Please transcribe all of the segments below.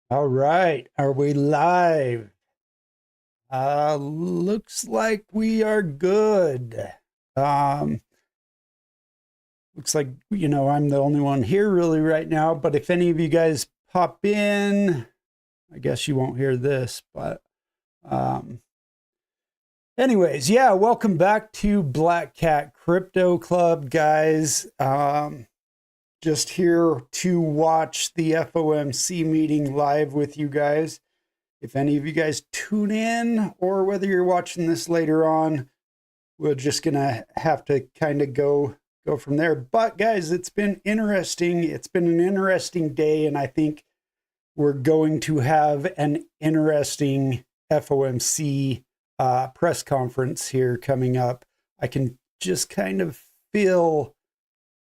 All right, are we live? Looks like we are good. Um, Looks like, I'm the only one here really right now, but if any of you guys pop in, I guess you won't hear this, but um, anyways, yeah, welcome back to Black Cat Crypto Club, guys. Just here to watch the FOMC meeting live with you guys. If any of you guys tune in or whether you're watching this later on, we're just gonna have to kind of go from there. But guys, it's been interesting. It's been an interesting day, and I think we're going to have an interesting FOMC press conference here coming up. I can just kind of feel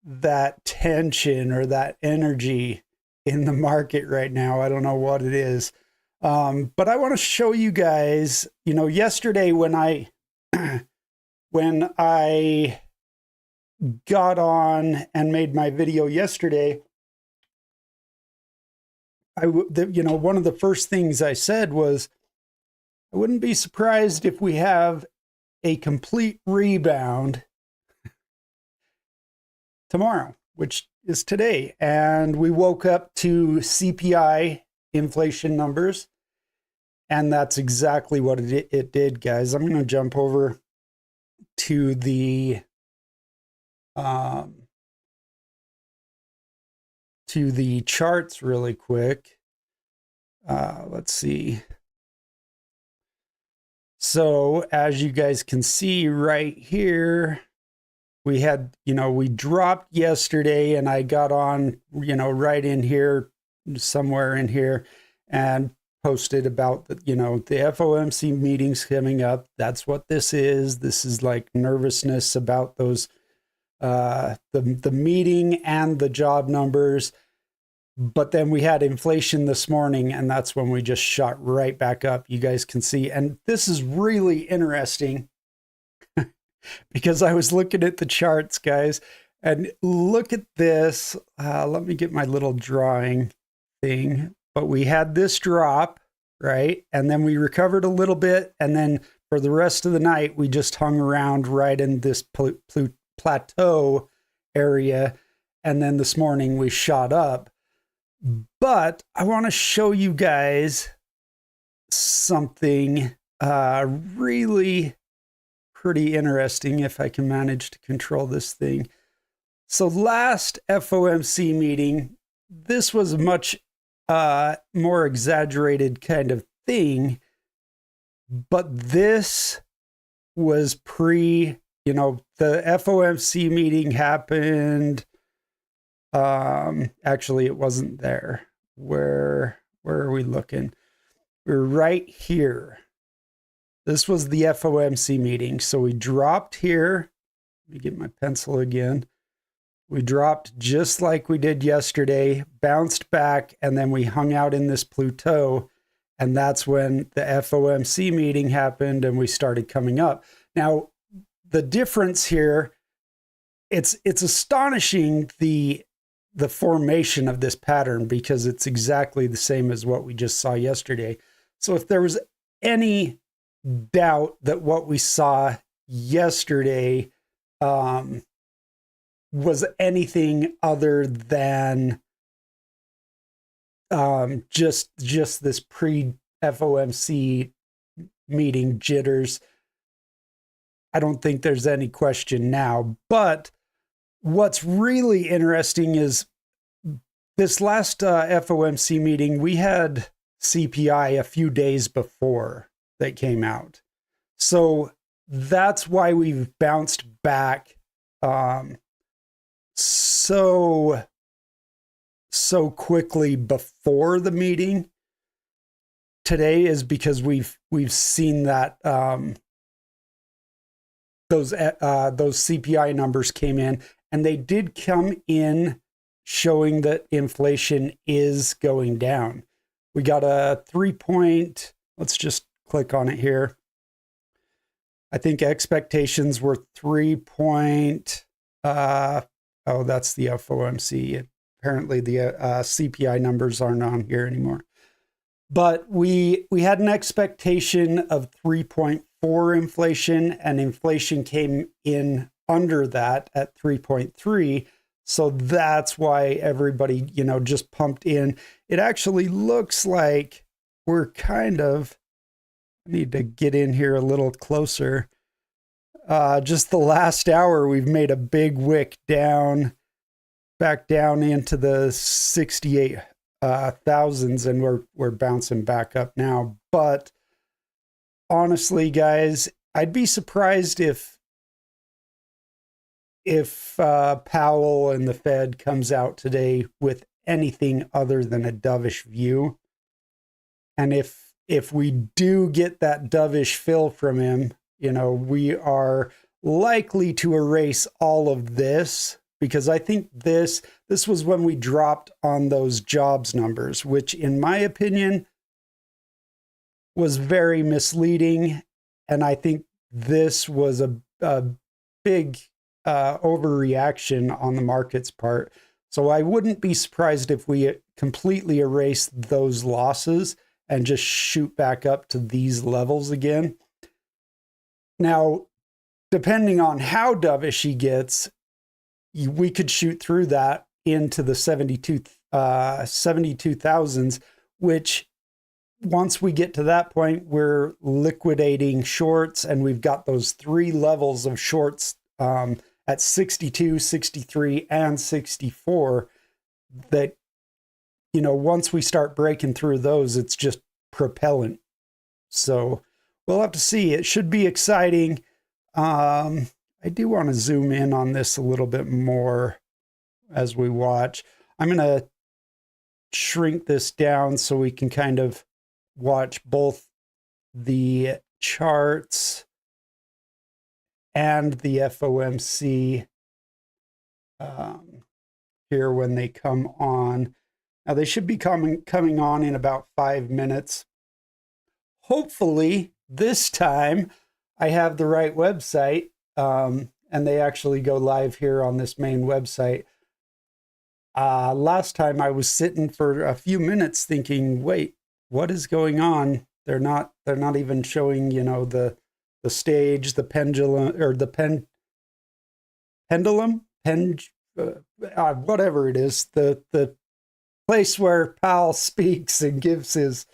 that tension or that energy in the market right now. I don't know what it is. But I want to show you guys, yesterday when I when I got on and made my video yesterday, one of the first things I said was I wouldn't be surprised if we have a complete rebound tomorrow, which is today. And we woke up to CPI inflation numbers, and that's exactly what it did, guys. I'm going to jump over to the charts really quick. Let's see. So as you guys can see right here, we had, we dropped yesterday, and I got on, right in here, somewhere in here, and posted about the FOMC meetings coming up. That's what this is. This is like nervousness about those, the meeting and the job numbers. But then we had inflation this morning, and that's when we just shot right back up. You guys can see, and this is really interesting because I was looking at the charts, guys, and look at this. Let me get my little drawing thing. But we had this drop, right? And then we recovered a little bit. And then for the rest of the night, we just hung around right in this plateau area. And then this morning we shot up. But I want to show you guys something really pretty interesting if I can manage to control this thing. So last FOMC meeting, this was a much more exaggerated kind of thing, but this was the FOMC meeting happened. Actually, it wasn't there. Where are we looking? We're right here. This was the FOMC meeting. So we dropped here. Let me get my pencil again. We dropped just like we did yesterday, bounced back, and then we hung out in this plateau. And that's when the FOMC meeting happened and we started coming up. Now, the difference here, it's astonishing the formation of this pattern, because it's exactly the same as what we just saw yesterday. So if there was any doubt that what we saw yesterday was anything other than just this pre-FOMC meeting jitters, I don't think there's any question now. But what's really interesting is this last FOMC meeting, we had CPI a few days before that came out. So that's why we've bounced back so quickly before the meeting today, is because we've seen that those CPI numbers came in, and they did come in showing that inflation is going down. We got a 3 let's just click on it here. I think expectations were 3 oh, that's the FOMC. Apparently the CPI numbers aren't on here anymore. But we had an expectation of 3.4 inflation, and inflation came in under that at 3.3. So that's why everybody, just pumped in. It actually looks like we're kind of, I need to get in here a little closer. Just the last hour, we've made a big wick down, back down into the 68 thousands, and we're bouncing back up now. But honestly, guys, I'd be surprised if Powell and the Fed comes out today with anything other than a dovish view. And if we do get that dovish fill from him, we are likely to erase all of this, because I think this was when we dropped on those jobs numbers, which in my opinion was very misleading. And I think this was a big overreaction on the market's part. So I wouldn't be surprised if we completely erase those losses and just shoot back up to these levels again. Now, depending on how dovish he gets, we could shoot through that into the 72,000s, which once we get to that point, we're liquidating shorts, and we've got those three levels of shorts at 62, 63, and 64 that, once we start breaking through those, it's just propellant. So we'll have to see. It should be exciting. I do want to zoom in on this a little bit more as we watch. I'm going to shrink this down so we can kind of watch both the charts and the FOMC here when they come on. Now they should be coming on in about 5 minutes. Hopefully this time I have the right website, and they actually go live here on this main website. Last time I was sitting for a few minutes thinking, wait, what is going on? They're not even showing, the stage, the pendulum, or the pendulum, whatever it is, the place where Powell speaks and gives his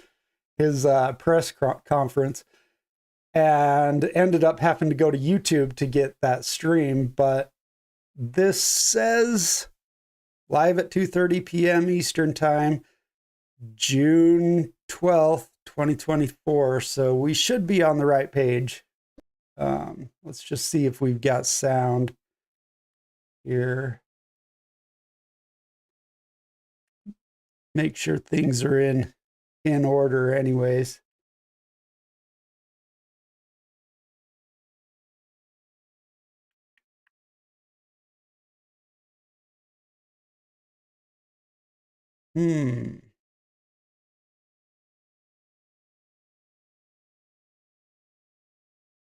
press conference, and ended up having to go to YouTube to get that stream. But this says live at 2:30 p.m. Eastern Time, June 12th, 2024. So we should be on the right page. Let's just see if we've got sound here. Make sure things are in order anyways.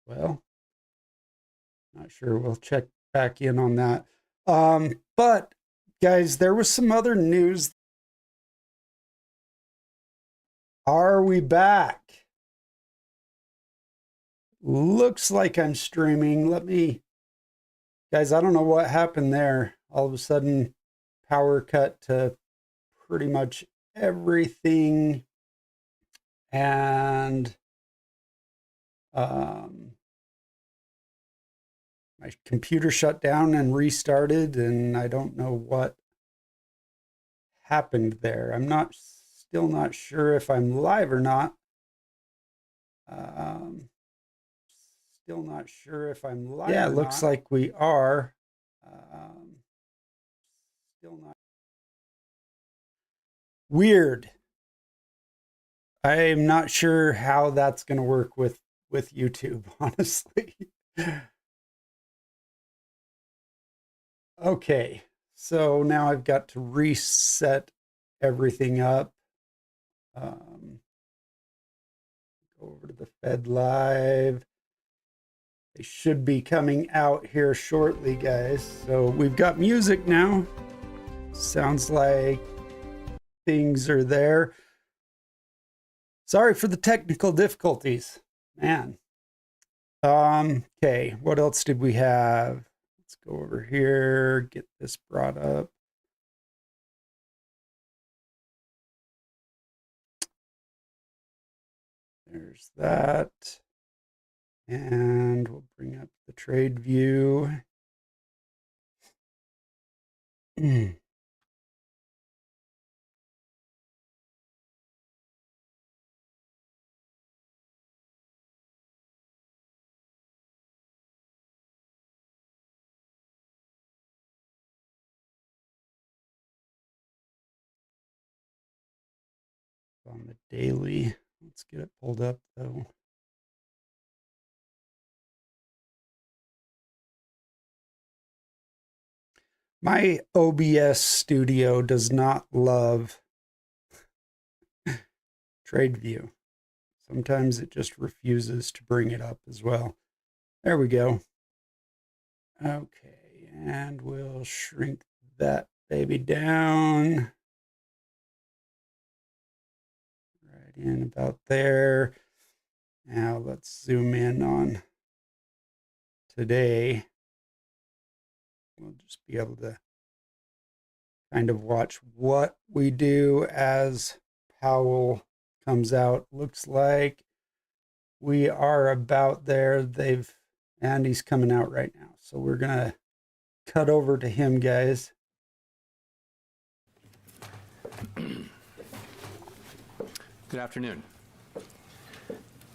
Well, not sure. We'll check back in on that. But guys, there was some other news. Are we back? Looks like I'm streaming. Guys, I don't know what happened there. All of a sudden, power cut to pretty much everything. And my computer shut down and restarted, and I don't know what happened there. I'm still not sure if I'm live or not. Still not sure if I'm live. Yeah, it looks like we are. Still not. Weird. I'm not sure how that's going to work with YouTube, honestly. Okay, so now I've got to reset everything up. Go over to the Fed Live. They should be coming out here shortly, guys. So we've got music now. Sounds like things are there. Sorry for the technical difficulties, man. Okay, what else did we have? Let's go over here, get this brought up. There's that. And we'll bring up the trade view. On the daily, let's get it pulled up though. My OBS studio does not love trade view. Sometimes it just refuses to bring it up as well. There we go. Okay, and we'll shrink that baby down. Right in about there. Now let's zoom in on today. We'll just be able to kind of watch what we do as Powell comes out. Looks like we are about there. Andy's coming out right now. So we're going to cut over to him, guys. Good afternoon.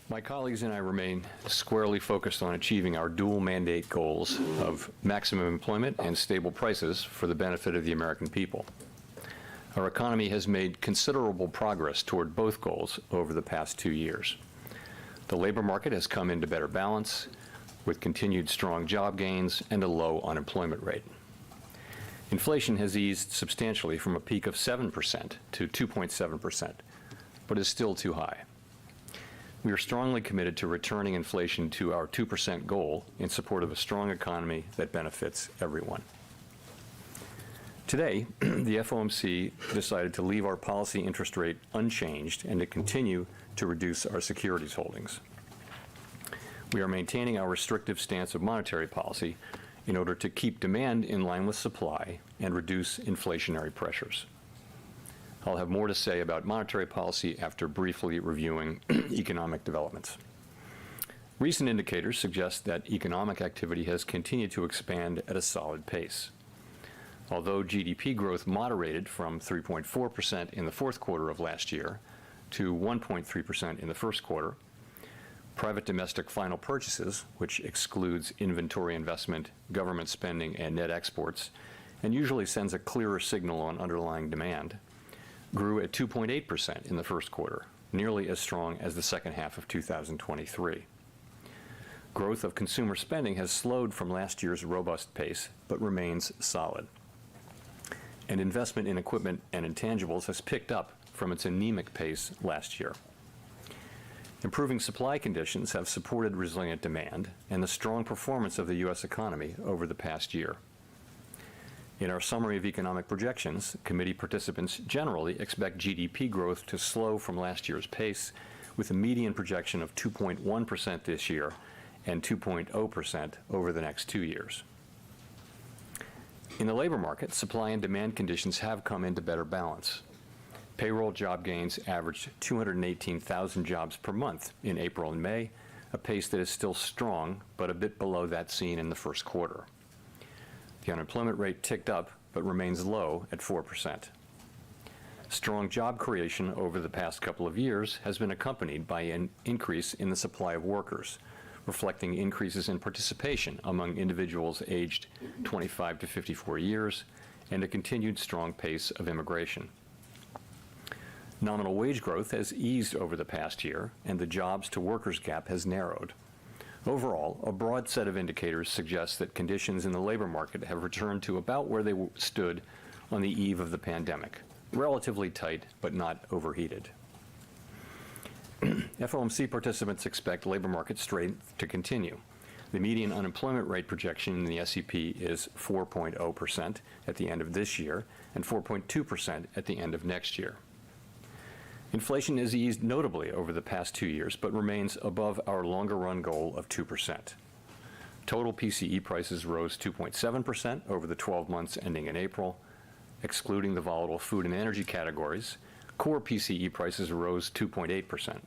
My colleagues and I remain squarely focused on achieving our dual mandate goals of maximum employment and stable prices for the benefit of the American people. Our economy has made considerable progress toward both goals over the past 2 years. The labor market has come into better balance with continued strong job gains and a low unemployment rate. Inflation has eased substantially from a peak of 7% to 2.7%, but is still too high. We are strongly committed to returning inflation to our 2% goal in support of a strong economy that benefits everyone. Today, the FOMC decided to leave our policy interest rate unchanged and to continue to reduce our securities holdings. We are maintaining our restrictive stance of monetary policy in order to keep demand in line with supply and reduce inflationary pressures. I'll have more to say about monetary policy after briefly reviewing economic developments. Recent indicators suggest that economic activity has continued to expand at a solid pace. Although GDP growth moderated from 3.4% in the fourth quarter of last year to 1.3% in the first quarter, private domestic final purchases, which excludes inventory investment, government spending, and net exports, and usually sends a clearer signal on underlying demand, grew at 2.8% in the first quarter, nearly as strong as the second half of 2023. Growth of consumer spending has slowed from last year's robust pace, but remains solid. And investment in equipment and intangibles has picked up from its anemic pace last year. Improving supply conditions have supported resilient demand and the strong performance of the U.S. economy over the past year. In our summary of economic projections, committee participants generally expect GDP growth to slow from last year's pace, with a median projection of 2.1% this year and 2.0% over the next 2 years. In the labor market, supply and demand conditions have come into better balance. Payroll job gains averaged 218,000 jobs per month in April and May, a pace that is still strong, but a bit below that seen in the first quarter. The unemployment rate ticked up, but remains low at 4%. Strong job creation over the past couple of years has been accompanied by an increase in the supply of workers, reflecting increases in participation among individuals aged 25 to 54 years and a continued strong pace of immigration. Nominal wage growth has eased over the past year, and the jobs to workers gap has narrowed. Overall, a broad set of indicators suggests that conditions in the labor market have returned to about where they stood on the eve of the pandemic, relatively tight but not overheated. FOMC participants expect labor market strength to continue. The median unemployment rate projection in the SEP is 4.0% at the end of this year and 4.2% at the end of next year. Inflation has eased notably over the past 2 years, but remains above our longer-run goal of 2%. Total PCE prices rose 2.7% over the 12 months ending in April. Excluding the volatile food and energy categories, core PCE prices rose 2.8%.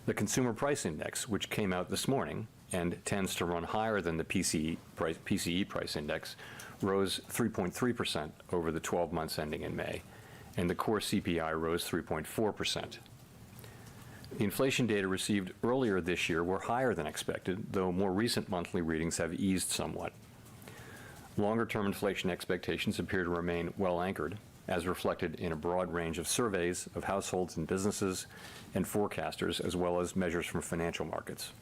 The Consumer Price Index, which came out this morning and tends to run higher than the PCE price index, rose 3.3% over the 12 months ending in May, and the core CPI rose 3.4%. The inflation data received earlier this year were higher than expected, though more recent monthly readings have eased somewhat. Longer-term inflation expectations appear to remain well anchored, as reflected in a broad range of surveys of households and businesses and forecasters, as well as measures from financial markets.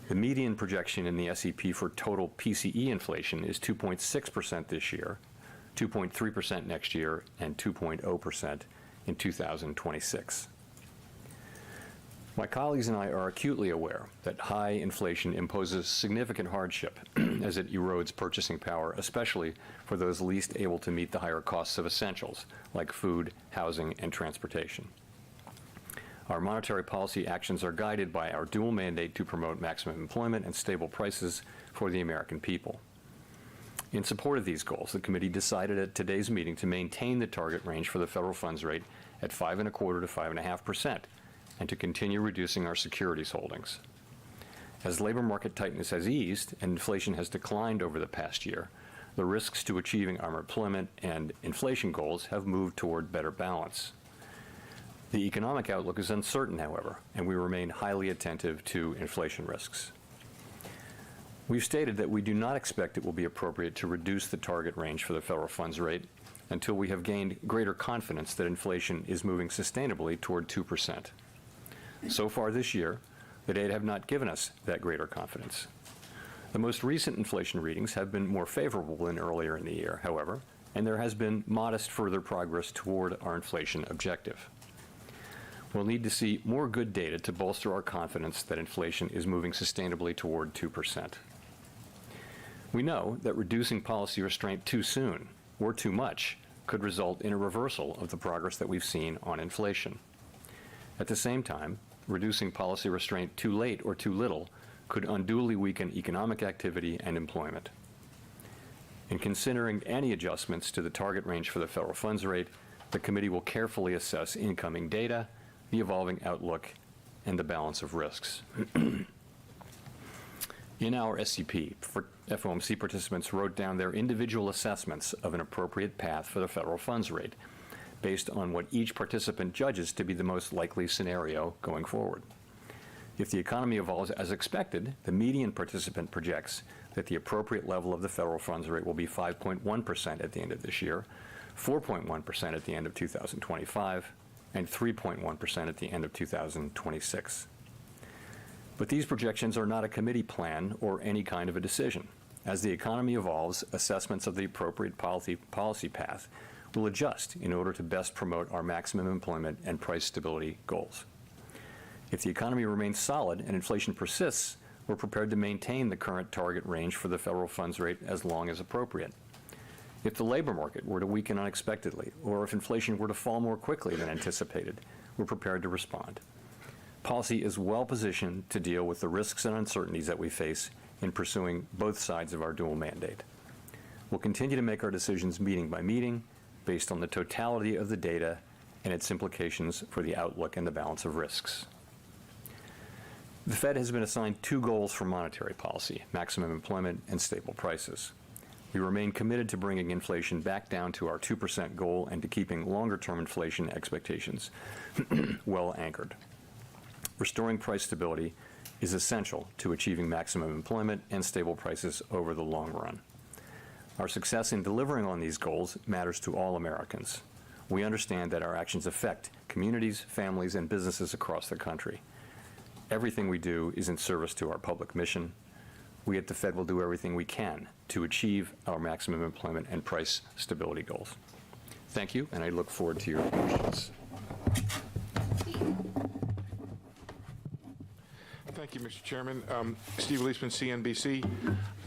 The median projection in the SEP for total PCE inflation is 2.6% this year, 2.3% next year, and 2.0% in 2026. My colleagues and I are acutely aware that high inflation imposes significant hardship as it erodes purchasing power, especially for those least able to meet the higher costs of essentials like food, housing, and transportation. Our monetary policy actions are guided by our dual mandate to promote maximum employment and stable prices for the American people. In support of these goals, the committee decided at today's meeting to maintain the target range for the federal funds rate at 5.25% to 5.5%, and to continue reducing our securities holdings. As labor market tightness has eased and inflation has declined over the past year, the risks to achieving our employment and inflation goals have moved toward better balance. The economic outlook is uncertain, however, and we remain highly attentive to inflation risks. We've stated that we do not expect it will be appropriate to reduce the target range for the federal funds rate until we have gained greater confidence that inflation is moving sustainably toward 2%. So far this year, the data have not given us that greater confidence. The most recent inflation readings have been more favorable than earlier in the year, however, and there has been modest further progress toward our inflation objective. We'll need to see more good data to bolster our confidence that inflation is moving sustainably toward 2%. We know that reducing policy restraint too soon or too much could result in a reversal of the progress that we've seen on inflation. At the same time, reducing policy restraint too late or too little could unduly weaken economic activity and employment. In considering any adjustments to the target range for the federal funds rate, the committee will carefully assess incoming data, the evolving outlook, and the balance of risks. In our SEP, FOMC participants wrote down their individual assessments of an appropriate path for the federal funds rate, based on what each participant judges to be the most likely scenario going forward. If the economy evolves as expected, the median participant projects that the appropriate level of the federal funds rate will be 5.1% at the end of this year, 4.1% at the end of 2025, and 3.1% at the end of 2026. But these projections are not a committee plan or any kind of a decision. As the economy evolves, assessments of the appropriate policy path will adjust in order to best promote our maximum employment and price stability goals. If the economy remains solid and inflation persists, we're prepared to maintain the current target range for the federal funds rate as long as appropriate. If the labor market were to weaken unexpectedly, or if inflation were to fall more quickly than anticipated, we're prepared to respond. Policy is well positioned to deal with the risks and uncertainties that we face in pursuing both sides of our dual mandate. We'll continue to make our decisions meeting by meeting, based on the totality of the data and its implications for the outlook and the balance of risks. The Fed has been assigned two goals for monetary policy: maximum employment and stable prices. We remain committed to bringing inflation back down to our 2% goal and to keeping longer-term inflation expectations well anchored. Restoring price stability is essential to achieving maximum employment and stable prices over the long run. Our success in delivering on these goals matters to all Americans. We understand that our actions affect communities, families, and businesses across the country. Everything we do is in service to our public mission. We at the Fed will do everything we can to achieve our maximum employment and price stability goals. Thank you, and I look forward to your questions. Thank you, Mr. Chairman. Steve Leisman, CNBC.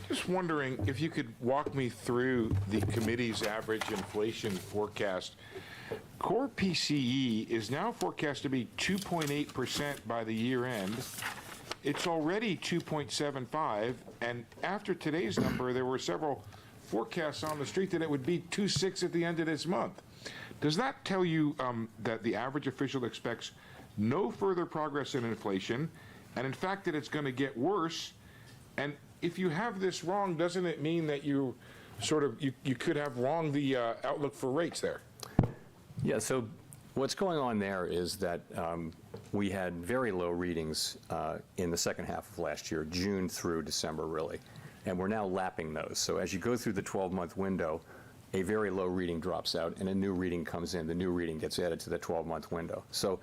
Just wondering if you could walk me through the committee's average inflation forecast Core PCE is now forecast to be 2.8% by the year end. It's already 2.75, and after today's number, there were several forecasts on the street that it would be 2.6 at the end of this month. Does that tell you that the average official expects no further progress in inflation, and in fact that it's going to get worse? And if you have this wrong, doesn't it mean that you could have wrong the outlook for rates there? Yeah, so what's going on there is that we had very low readings in the second half of last year, June through December, really. And we're now lapping those. So as you go through the 12-month window, a very low reading drops out and a new reading comes in. The new reading gets added to the 12-month window. So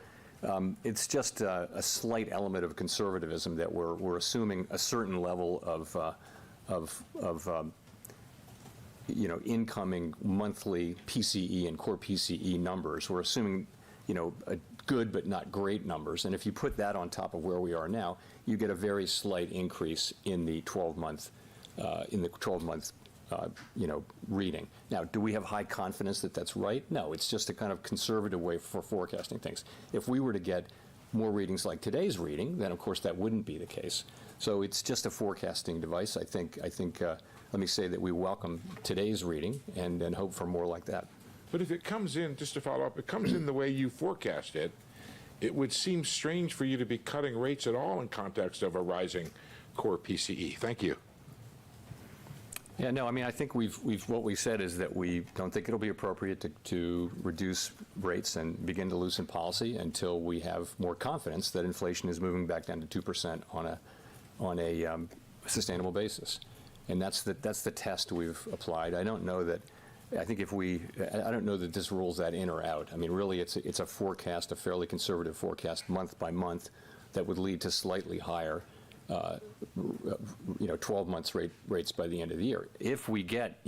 it's just a slight element of conservatism that we're assuming a certain level of incoming monthly PCE and core PCE numbers. We're assuming, a good but not great numbers. And if you put that on top of where we are now, you get a very slight increase in the 12-month reading. Now, do we have high confidence that that's right? No, it's just a kind of conservative way for forecasting things. If we were to get more readings like today's reading, then of course that wouldn't be the case. So it's just a forecasting device. I think. Let me say that we welcome today's reading and hope for more like that. But if it comes in, just to follow up, it comes in the way you forecast it, it would seem strange for you to be cutting rates at all in context of a rising core PCE. Thank you. Yeah, no, I mean, I think what we said is that we don't think it'll be appropriate to reduce rates and begin to loosen policy until we have more confidence that inflation is moving back down to 2% on a sustainable basis. And that's the test we've applied. I don't know that this rules that in or out. I mean, really, it's a forecast, a fairly conservative forecast, month by month, that would lead to slightly higher 12 months rates by the end of the year. If we get,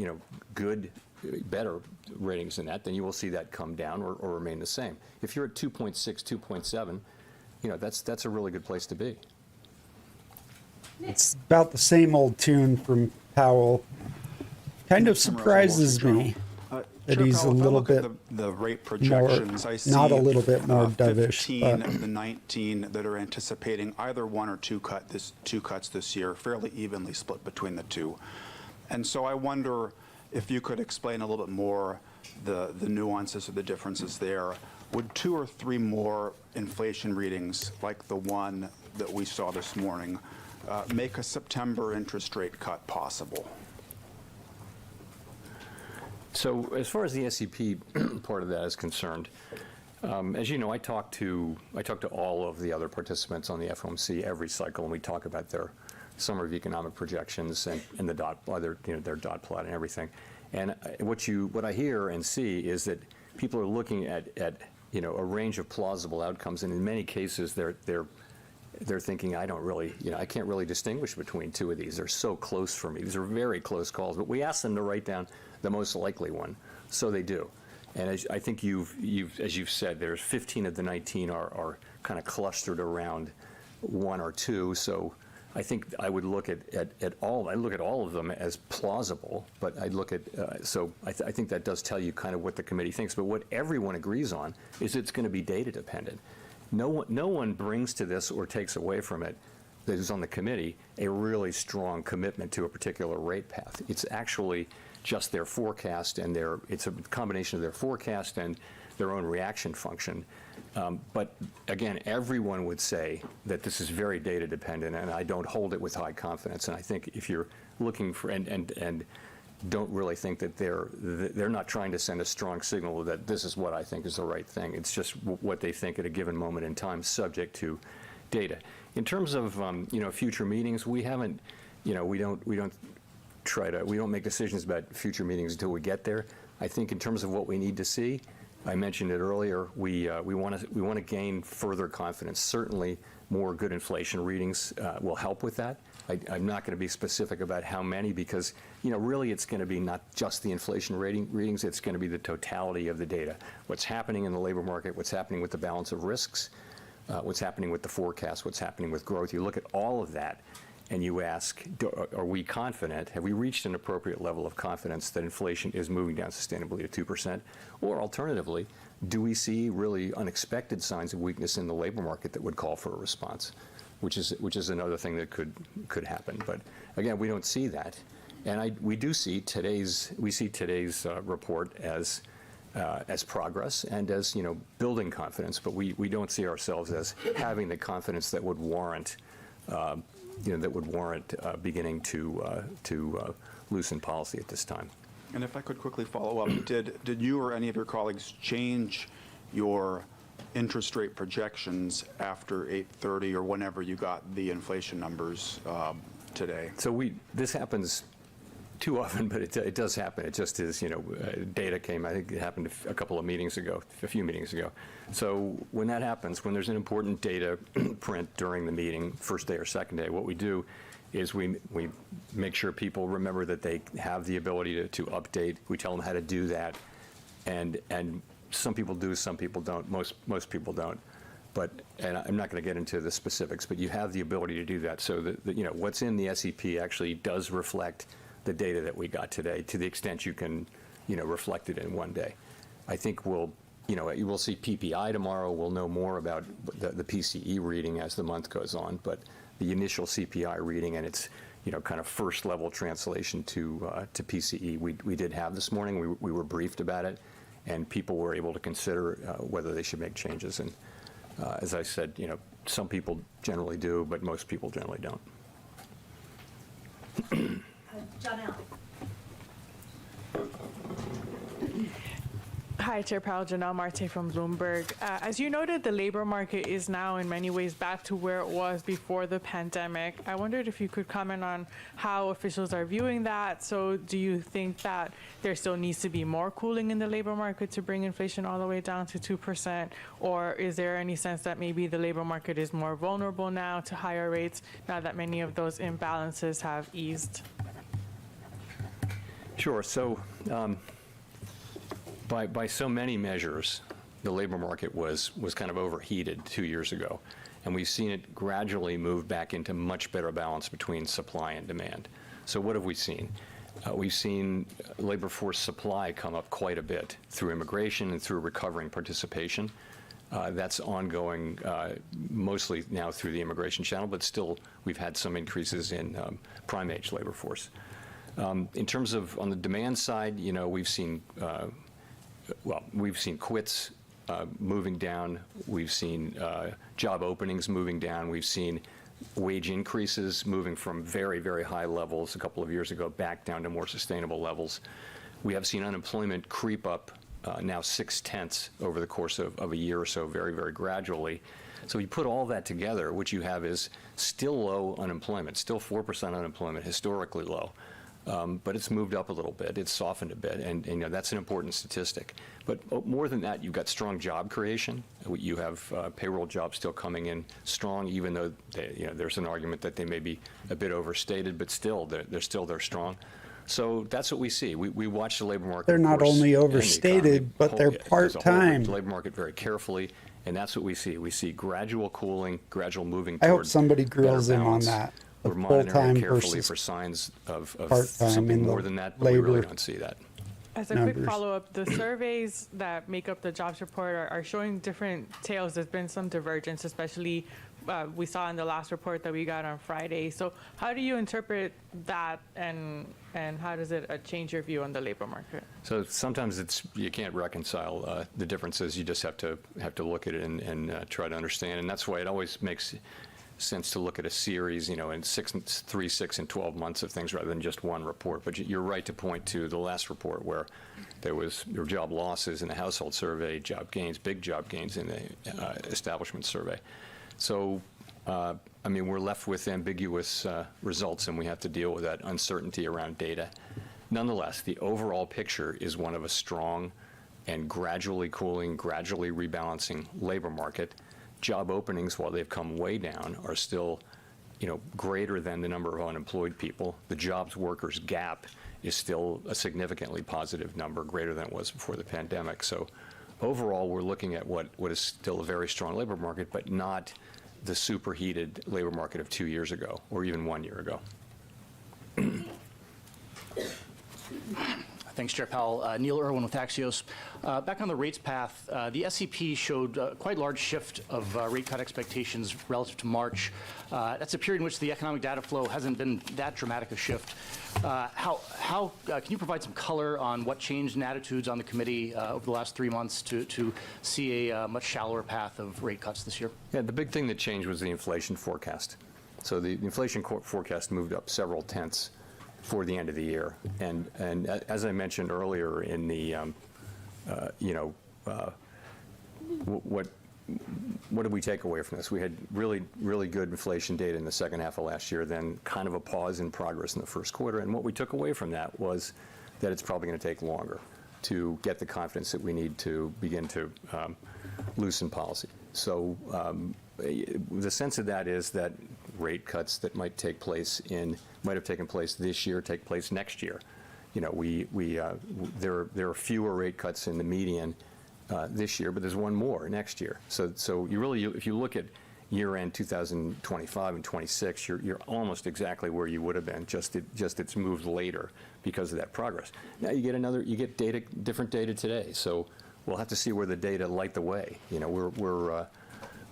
better ratings than that, then you will see that come down or remain the same. If you're at 2.6, 2.7, that's a really good place to be. It's about the same old tune from Powell. Kind of surprises me that he's a little bit the rate projections. More, I see not a little bit more dovish. 15 of the 19 that are anticipating either one or two cuts this year, fairly evenly split between the two. And so I wonder if you could explain a little bit more the nuances or the differences there. Would 2 or 3 more inflation readings, like the one that we saw this morning, make a September interest rate cut possible? So as far as the SEP part of that is concerned, as you know, I talk to all of the other participants on the FOMC every cycle, and we talk about their summary of economic projections and the their dot plot and everything. And what I hear and see is that people are looking at a range of plausible outcomes, and in many cases they're thinking, I can't really distinguish between two of these. They're so close for me. These are very close calls. But we ask them to write down the most likely one, so they do. And I think as you've said, there's 15 of the 19 are kind of clustered around 1 or 2. So I think I would look at all. I look at all of them as plausible, but I'd look at I think that does tell you kind of what the committee thinks. But what everyone agrees on is it's going to be data dependent. No one brings to this or takes away from it, that is on the committee, a really strong commitment to a particular rate path. It's actually just their forecast, and it's a combination of their forecast and their own reaction function. But again, everyone would say that this is very data dependent, and I don't hold it with high confidence. And I think if you're looking for and don't really think that they're not trying to send a strong signal that this is what I think is the right thing. It's just what they think at a given moment in time, subject to data. In terms of future meetings, we haven't, we don't make decisions about future meetings until we get there. I think in terms of what we need to see, I mentioned it earlier, we want to gain further confidence. Certainly, more good inflation readings will help with that. I'm not going to be specific about how many because, really it's going to be not just the inflation readings, it's going to be the totality of the data. What's happening in the labor market, what's happening with the balance of risks, what's happening with the forecast, what's happening with growth. You look at all of that, and you ask, are we confident, have we reached an appropriate level of confidence that inflation is moving down sustainably to 2%? Or alternatively, do we see really unexpected signs of weakness in the labor market that would call for a response, which is another thing that could happen. But again, we don't see that. And we see today's report as progress and as, building confidence, but we don't see ourselves as having the confidence that would warrant beginning to loosen policy at this time. And if I could quickly follow up, did you or any of your colleagues change your interest rate projections after 8:30 or whenever you got the inflation numbers today? So this happens too often, but it does happen. It just is, data came, I think it happened a few meetings ago. So when that happens, when there's an important data print during the meeting, first day or second day, what we do is we make sure people remember that they have the ability to update. We tell them how to do that. And some people do, some people don't, most people don't. And I'm not going to get into the specifics, but you have the ability to do that. So that what's in the SEP actually does reflect the data that we got today, to the extent you can, reflect it in one day. I think we'll see PPI tomorrow. We'll know more about the PCE reading as the month goes on, but the initial CPI reading and its, kind of first level translation to PCE, we did have this morning. We were briefed about it, and people were able to consider whether they should make changes. And as I said, some people generally do, but most people generally don't. John Allen. Hi, Chair Powell, Janelle Marte from Bloomberg. As you noted, the labor market is now in many ways back to where it was before the pandemic. I wondered if you could comment on how officials are viewing that. So do you think that there still needs to be more cooling in the labor market to bring inflation all the way down to 2%? Or is there any sense that maybe the labor market is more vulnerable now to higher rates now that many of those imbalances have eased? Sure. So by so many measures, the labor market was kind of overheated 2 years ago, and we've seen it gradually move back into much better balance between supply and demand. So what have we seen? We've seen labor force supply come up quite a bit through immigration and through recovering participation. That's ongoing mostly now through the immigration channel, but still we've had some increases in prime age labor force. In terms of on the demand side, we've seen quits moving down. We've seen job openings moving down. We've seen wage increases moving from very, very high levels a couple of years ago back down to more sustainable levels. We have seen unemployment creep up now 0.6 over the course of a year or so, very, very gradually. So you put all that together, what you have is still low unemployment, still 4% unemployment, historically low. But it's moved up a little bit. It's softened a bit, and that's an important statistic. But more than that, you've got strong job creation. You have payroll jobs still coming in strong, even though there's an argument that they may be a bit overstated, but still they're strong. So that's what we see. We watch the labor market. They're not only overstated, but they're part-time. The labor market very carefully, and that's what we see. We see gradual cooling, gradual moving. I hope somebody grills in on that. We're monitoring carefully for signs of something more than that, but we really don't see that. As a quick follow-up, the surveys that make up the jobs report are showing different tales. There's been some divergence, especially we saw in the last report that we got on Friday. So how do you interpret that, and how does it change your view on the labor market? So sometimes you can't reconcile the differences. You just have to look at it and try to understand. And that's why it always makes sense to look at a series, in 3, 6, and 12 months of things rather than just one report. But you're right to point to the last report where there were job losses in the household survey, job gains, big job gains in the establishment survey. So, we're left with ambiguous results, and we have to deal with that uncertainty around data. Nonetheless, the overall picture is one of a strong and gradually cooling, gradually rebalancing labor market. Job openings, while they've come way down, are still, greater than the number of unemployed people. The jobs workers gap is still a significantly positive number, greater than it was before the pandemic. So overall, we're looking at what is still a very strong labor market, but not the superheated labor market of 2 years ago, or even 1 year ago. Thanks, Chair Powell. Neil Irwin with Axios. Back on the rates path, the SEP showed quite a large shift of rate cut expectations relative to March. That's a period in which the economic data flow hasn't been that dramatic a shift. Can you provide some color on what changed in attitudes on the committee over the last 3 months to see a much shallower path of rate cuts this year? Yeah, the big thing that changed was the inflation forecast. So the inflation forecast moved up several tenths for the end of the year. And as I mentioned earlier in the, what did we take away from this? We had really good inflation data in the second half of last year, then kind of a pause in progress in the first quarter. And what we took away from that was that it's probably going to take longer to get the confidence that we need to begin to loosen policy. So the sense of that is that rate cuts that might have taken place this year, take place next year. You know, there are fewer rate cuts in the median this year, but there's one more next year. So if you look at year-end 2025 and 26, you're almost exactly where you would have been. Just it's moved later because of that progress. Now you get different data today. So we'll have to see where the data light the way. You know,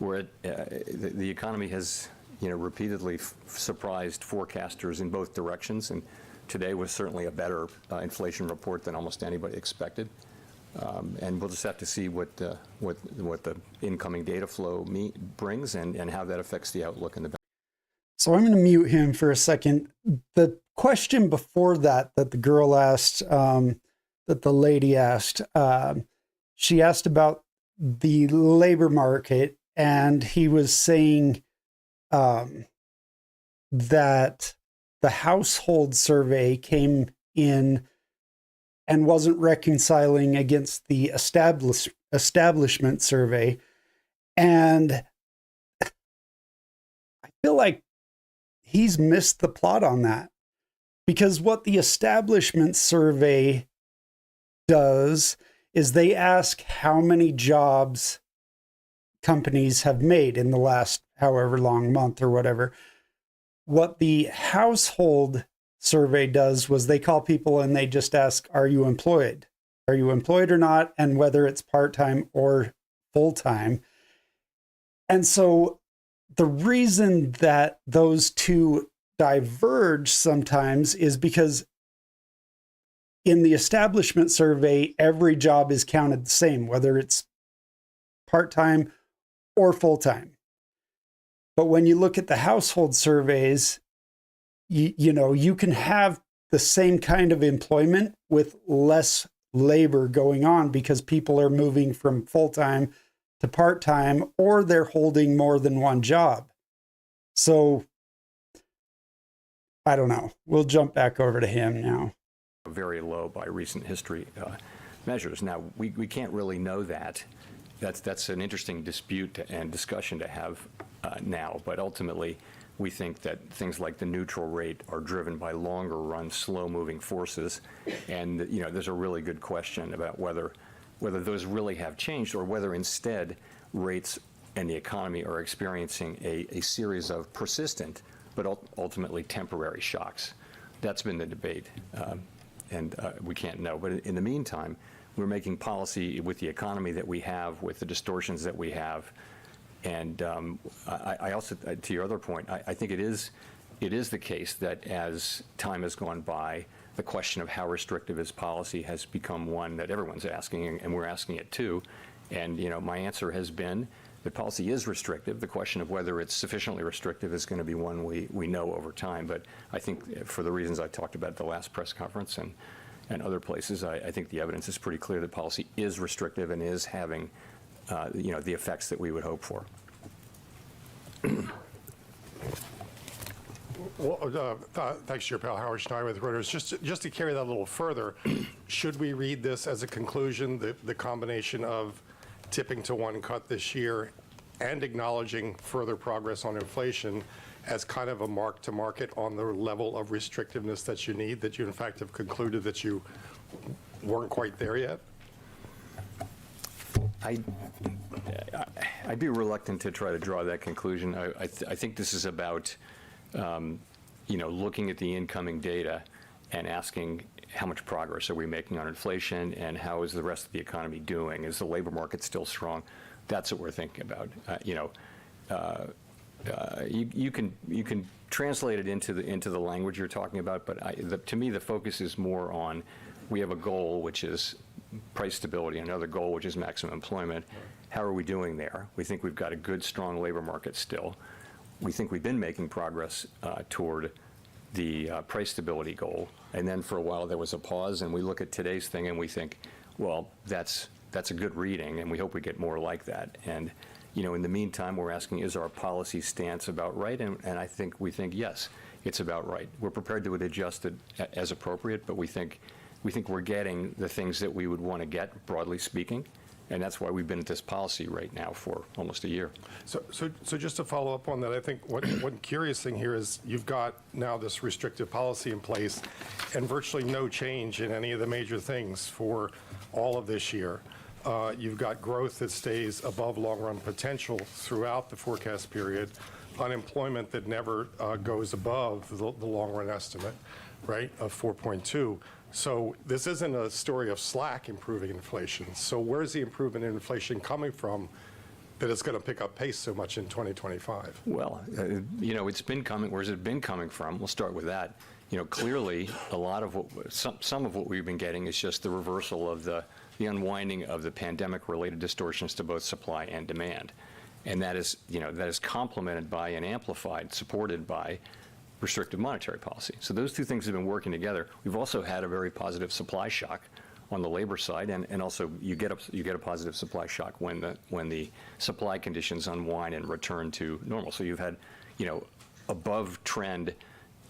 the economy has repeatedly surprised forecasters in both directions, and today was certainly a better inflation report than almost anybody expected. And we'll just have to see what the incoming data flow brings and how that affects the outlook in the. So I'm going to mute him for a second. The question before that the girl asked, that the lady asked, she asked about the labor market, and he was saying that the household survey came in and wasn't reconciling against the establishment survey. And I feel like he's missed the plot on that, because what the establishment survey does is they ask how many jobs companies have made in the last however long month or whatever. What the household survey does was they call people and they just ask, are you employed? Are you employed or not? And whether it's part-time or full-time. And so the reason that those two diverge sometimes is because in the establishment survey, every job is counted the same, whether it's part-time or full-time. But when you look at the household surveys, you can have the same kind of employment with less labor going on because people are moving from full-time to part-time, or they're holding more than one job. So I don't know. We'll jump back over to him now. Very low by recent history measures. Now, we can't really know that. That's an interesting dispute and discussion to have now, but ultimately we think that things like the neutral rate are driven by longer run, slow moving forces. And there's a really good question about whether those really have changed, or whether instead rates and the economy are experiencing a series of persistent but ultimately temporary shocks. That's been the debate, and we can't know. But in the meantime, we're making policy with the economy that we have, with the distortions that we have. And I also, to your other point, I think it is the case that as time has gone by, the question of how restrictive is policy has become one that everyone's asking, and we're asking it too. And my answer has been that policy is restrictive. The question of whether it's sufficiently restrictive is going to be one we know over time. But I think for the reasons I talked about at the last press conference and other places, I think the evidence is pretty clear that policy is restrictive and is having the effects that we would hope for. Well, thanks, Chair Powell. Howard Schneider with Reuters. Just to carry that a little further, should we read this as a conclusion, the combination of tipping to one cut this year and acknowledging further progress on inflation as kind of a mark to market on the level of restrictiveness that you need, that you in fact have concluded that you weren't quite there yet? I'd be reluctant to try to draw that conclusion. I think this is about, looking at the incoming data and asking how much progress are we making on inflation and how is the rest of the economy doing? Is the labor market still strong? That's what we're thinking about. You can translate it into the language you're talking about, but to me the focus is more on we have a goal which is price stability, another goal which is maximum employment. How are we doing there? We think we've got a good, strong labor market still. We think we've been making progress toward the price stability goal, and then for a while there was a pause, and we look at today's thing and we think, well, that's a good reading, and we hope we get more like that. And in the meantime, we're asking, is our policy stance about right? And we think yes, it's about right. We're prepared to adjust it as appropriate, but we think we're getting the things that we would want to get, broadly speaking. And that's why we've been at this policy right now for almost a year. So just to follow up on that, I think one curious thing here is you've got now this restrictive policy in place and virtually no change in any of the major things for all of this year. You've got growth that stays above long-run potential throughout the forecast period, unemployment that never goes above the long-run estimate, right, of 4.2. So this isn't a story of slack improving inflation. So where's the improvement in inflation coming from that it's going to pick up pace so much in 2025? Well, it's been coming. Where's it been coming from? We'll start with that. Clearly, a lot of some of what we've been getting is just the reversal of the unwinding of the pandemic-related distortions to both supply and demand, and that is complemented by and amplified, supported by restrictive monetary policy. So those two things have been working together. We've also had a very positive supply shock on the labor side, and also you get a positive supply shock when the supply conditions unwind and return to normal. So you've had above trend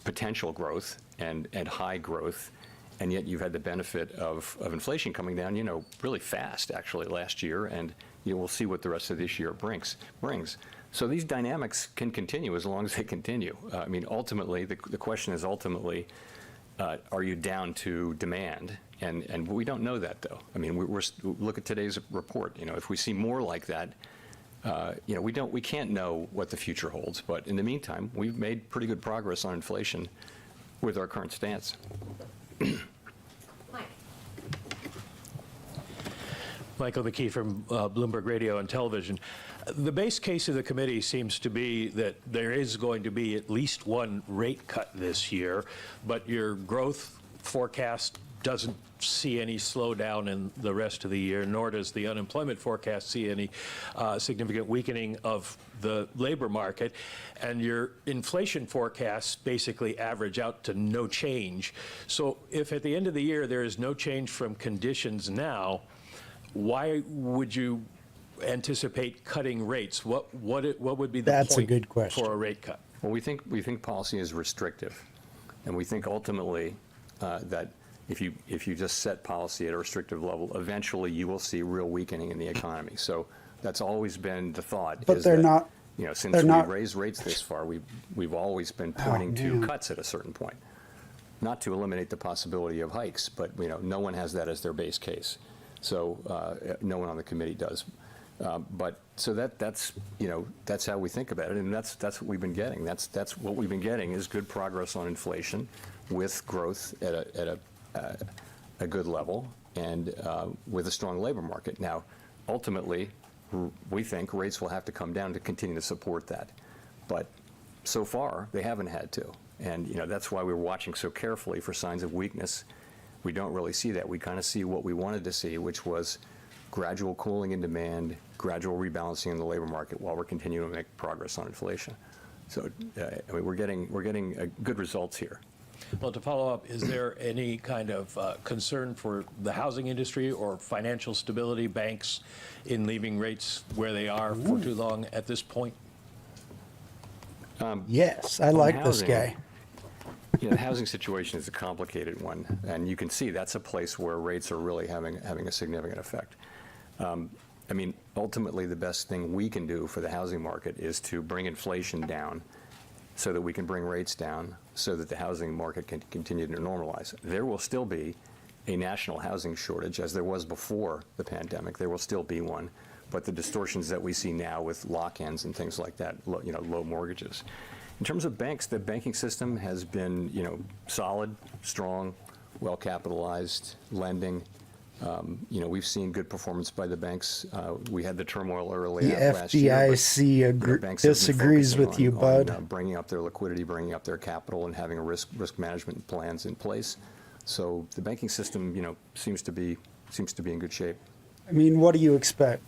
potential growth and high growth, and yet you've had the benefit of inflation coming down really fast actually last year, and we'll see what the rest of this year brings. So these dynamics can continue as long as they continue. Ultimately, the question is are you down to demand? And we don't know that, though. We're look at today's report. If we see more like that, we can't know what the future holds. But in the meantime, we've made pretty good progress on inflation with our current stance. Michael McKee from Bloomberg Radio and Television. The base case of the committee seems to be that there is going to be at least one rate cut this year, but your growth forecast doesn't see any slowdown in the rest of the year, nor does the unemployment forecast see any significant weakening of the labor market. And your inflation forecasts basically average out to no change. So if at the end of the year there is no change from conditions now, why would you anticipate cutting rates? What would be the That's point a good question. for a rate cut? Well, we think policy is restrictive, and we think ultimately that if you just set policy at a restrictive level, eventually you will see real weakening in the economy. So that's always been the thought. But they're not. Since we raised rates this far, we've always been pointing to cuts at a certain point, not to eliminate the possibility of hikes, but no one has that as their base case. So no one on the committee does. So that's how we think about it, and that's what we've been getting. That's what we've been getting is good progress on inflation, with growth at a good level, and with a strong labor market. Now, ultimately, we think rates will have to come down to continue to support that, but so far they haven't had to, and that's why we're watching so carefully for signs of weakness. We don't really see that. We kind of see what we wanted to see, which was gradual cooling in demand, gradual rebalancing in the labor market while we're continuing to make progress on inflation. So we're getting good results here. Well, to follow up, is there any kind of concern for the housing industry or financial stability, banks, in leaving rates where they are for too long at this point? Yes, I like this guy. The housing situation is a complicated one, and you can see that's a place where rates are really having a significant effect. Ultimately, the best thing we can do for the housing market is to bring inflation down so that we can bring rates down so that the housing market can continue to normalize. There will still be a national housing shortage, as there was before the pandemic. There will still be one, but the distortions that we see now with lock-ins and things like that, low mortgages. In terms of banks, the banking system has been, solid, strong, well-capitalized, lending. We've seen good performance by the banks. We had the turmoil early The last year. FDIC Banks have been disagrees with focusing you, on, bud. bringing up their liquidity, bringing up their capital, and having a risk management plans in place. So the banking system, seems to be in good shape. I mean, what do you expect?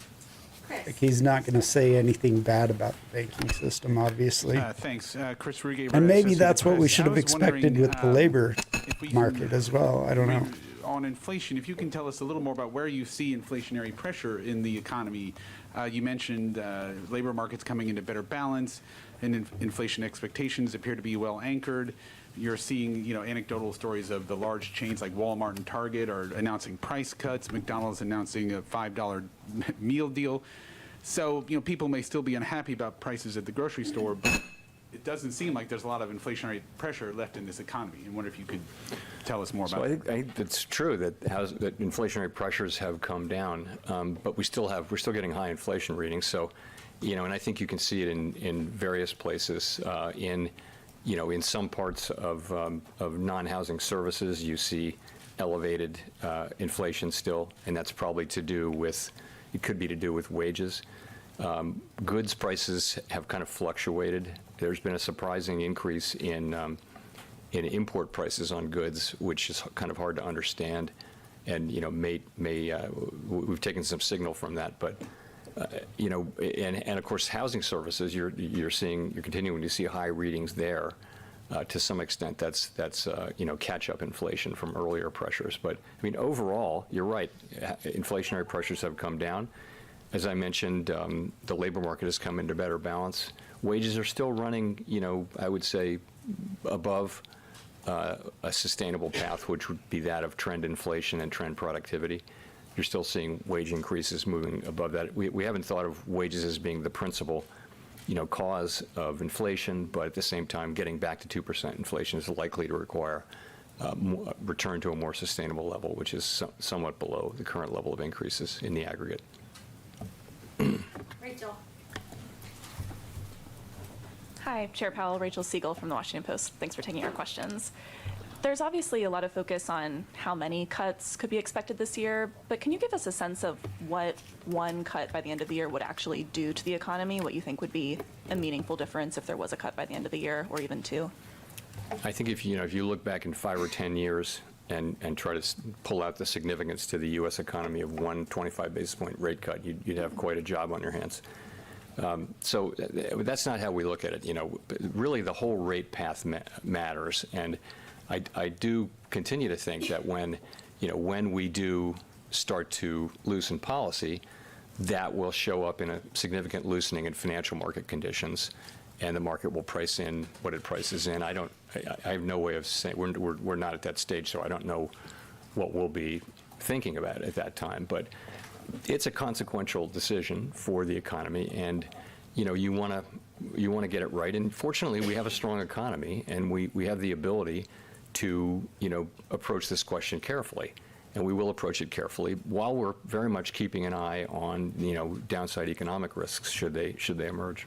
Like, he's not going to say anything bad about the banking system, obviously. Thanks. Chris Ruge. And maybe Associated that's what we Press. should I have was expected wondering, with the labor if we market can as well. I don't know. On inflation, if you can tell us a little more about where you see inflationary pressure in the economy. You mentioned labor markets coming into better balance, and inflation expectations appear to be well anchored. You're seeing, anecdotal stories of the large chains like Walmart and Target are announcing price cuts. McDonald's announcing a $5 meal deal. So, people may still be unhappy about prices at the grocery store, but it doesn't seem like there's a lot of inflationary pressure left in this economy. I wonder if you could tell us more So about I think it's true that inflationary pressures have come down, but we're still getting high inflation readings. So, and I think you can see it in various places. In some parts of non-housing services, you see elevated inflation still, and that's probably it could be to do with wages. Goods prices have kind of fluctuated. There's been a surprising increase in import prices on goods, which is kind of hard to understand, and we've taken some signal from that. But and of course, housing services, you're continuing to see high readings there. To some extent, that's catch-up inflation from earlier pressures. But I mean, overall, you're right. Inflationary pressures have come down. As I mentioned, the labor market has come into better balance. Wages are still running, I would say, above a sustainable path, which would be that of trend inflation and trend productivity. You're still seeing wage increases moving above that. We haven't thought of wages as being the principal, cause of inflation, but at the same time, getting back to 2% inflation is likely to require return to a more sustainable level, which is somewhat below the current level of increases in the aggregate. Rachel. Hi, Chair Powell, Rachel Siegel from the Washington Post. Thanks for taking our questions. There's obviously a lot of focus on how many cuts could be expected this year, but can you give us a sense of what one cut by the end of the year would actually do to the economy, what you think would be a meaningful difference if there was a cut by the end of the year, or even two? I think if you look back in 5 or 10 years and try to pull out the significance to the U.S. economy of one 25 basis point rate cut, you'd have quite a job on your hands. So that's not how we look at it. Really the whole rate path matters, and I do continue to think that when we do start to loosen policy, that will show up in a significant loosening in financial market conditions, and the market will price in what it prices in. I have no way of saying, we're not at that stage, so I don't know what we'll be thinking about at that time. But it's a consequential decision for the economy, and you want to get it right. And fortunately, we have a strong economy, and we have the ability to approach this question carefully, and we will approach it carefully while we're very much keeping an eye on downside economic risks should they emerge.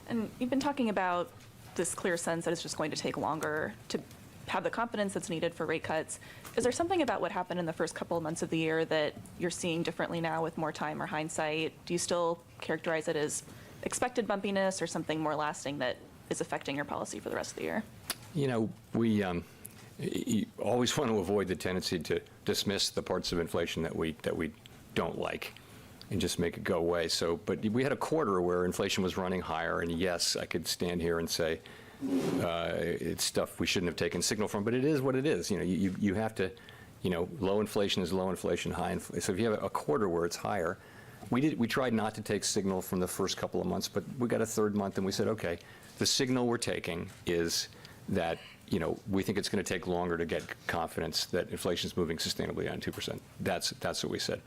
And you've been talking about this clear sense that it's just going to take longer to have the confidence that's needed for rate cuts. Is there something about what happened in the first couple of months of the year that you're seeing differently now with more time or hindsight? Do you still characterize it as expected bumpiness or something more lasting that is affecting your policy for the rest of the year? We always want to avoid the tendency to dismiss the parts of inflation that we don't like and just make it go away. But we had a quarter where inflation was running higher, and yes, I could stand here and say it's stuff we shouldn't have taken signal from, but it is what it is. You have to, low inflation is low inflation, high inflation. So if you have a quarter where it's higher, we tried not to take signal from the first couple of months, but we got a third month, and we said, okay, the signal we're taking is that we think it's going to take longer to get confidence that inflation is moving sustainably on 2%. That's what we said.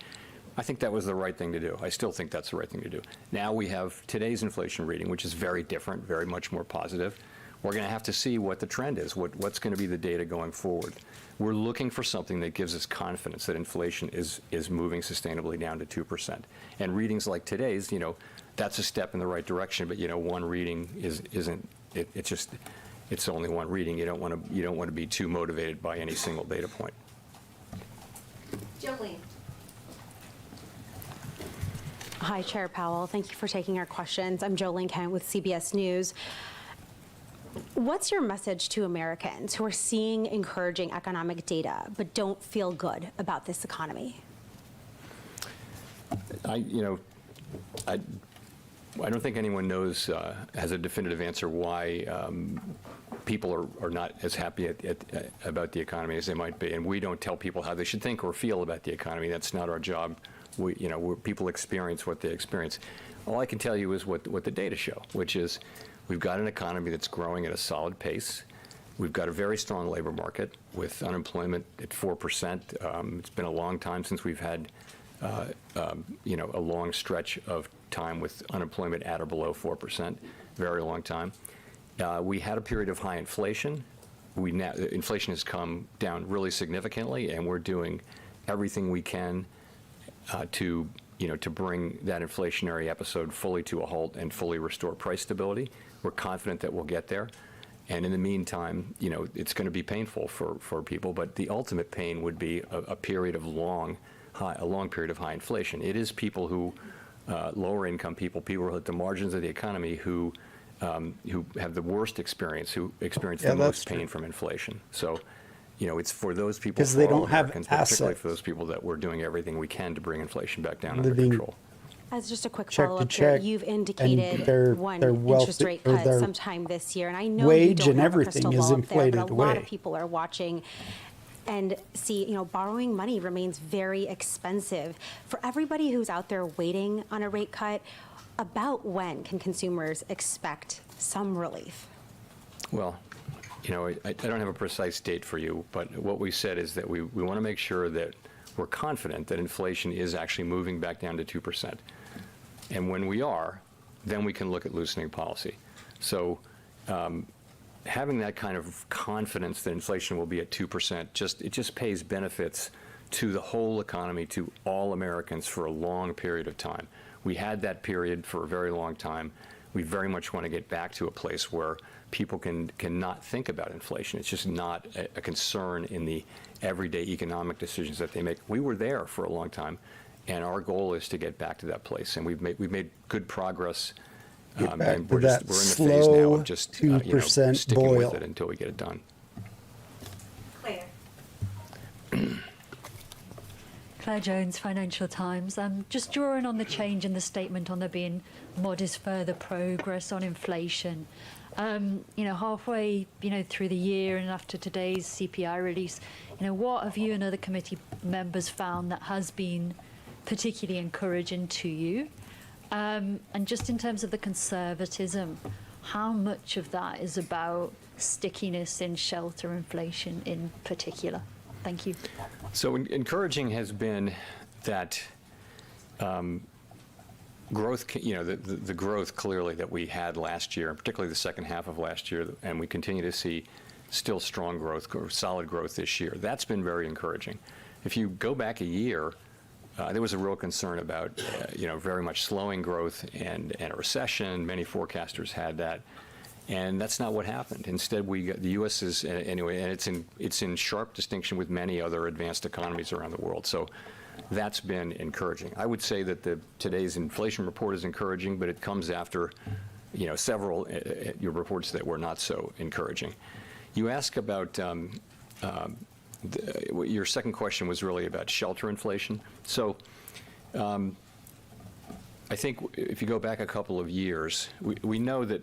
I think that was the right thing to do. I still think that's the right thing to do. Now we have today's inflation reading, which is very different, very much more positive. we're going to have to see what the trend is, what's going to be the data going forward. We're looking for something that gives us confidence that inflation is moving sustainably down to 2%. And readings like today's, that's a step in the right direction, but one reading isn't. It's only one reading. You don't want to be too motivated by any single data point. Jolene. Hi, Chair Powell. Thank you for taking our questions. I'm Jolene Kent with CBS News. What's your message to Americans who are seeing encouraging economic data but don't feel good about this economy? I don't think anyone knows, has a definitive answer why people are not as happy about the economy as they might be. And we don't tell people how they should think or feel about the economy. That's not our job. People experience what they experience. All I can tell you is what the data show, which is we've got an economy that's growing at a solid pace. We've got a very strong labor market with unemployment at 4%. It's been a long time since we've had a long stretch of time with unemployment at or below 4%, very long time. We had a period of high inflation. Inflation has come down really significantly, and we're doing everything we can to bring that inflationary episode fully to a halt and fully restore price stability. We're confident that we'll get there. And in the meantime, it's going to be painful for people, but the ultimate pain would be a period of a long period of high inflation. It is people who, lower income people who are at the margins of the economy who have the worst experience, who experience the most pain from inflation. So, it's for those people, because they don't have Americans, assets. particularly for those people that we're doing everything we can to bring inflation back down under control. As just a quick Check to follow-up here, check, you've and indicated their one wealth- interest rate or cut their sometime this year, and I know you wage don't and have a everything crystal is ball up there, but inflated a lot away. of people are watching and see, borrowing money remains very expensive. For everybody who's out there waiting on a rate cut, about when can consumers expect some relief? Well, I don't have a precise date for you, but what we said is that we want to make sure that we're confident that inflation is actually moving back down to 2%. And when we are, then we can look at loosening policy. So having that kind of confidence that inflation will be at 2%, it just pays benefits to the whole economy, to all Americans for a long period of time. We had that period for a very long time. We very much want to get back to a place where people can not think about inflation. It's just not a concern in the everyday economic decisions that they make. We were there for a long time, and our goal is to get back to that place. And we've made good progress. Get back and to we're that in the phase now slow of just 2% sticking boil. with it until we get it done. Claire. Claire Jones, Financial Times. Just drawing on the change in the statement on there being modest further progress on inflation. Halfway, through the year and after today's CPI release, what have you and other committee members found that has been particularly encouraging to you? And just in terms of the conservatism, how much of that is about stickiness in shelter inflation in particular? Thank you. So encouraging has been that growth, the growth clearly that we had last year, and particularly the second half of last year, and we continue to see still strong growth, or solid growth this year. That's been very encouraging. If you go back a year, there was a real concern about, very much slowing growth and a recession. Many forecasters had that. And that's not what happened. Instead, the U.S. is, anyway, and it's in sharp distinction with many other advanced economies around the world. So that's been encouraging. I would say that today's inflation report is encouraging, but it comes after, several your reports that were not so encouraging. You ask about, your second question was really about shelter inflation. So I think if you go back a couple of years, we know that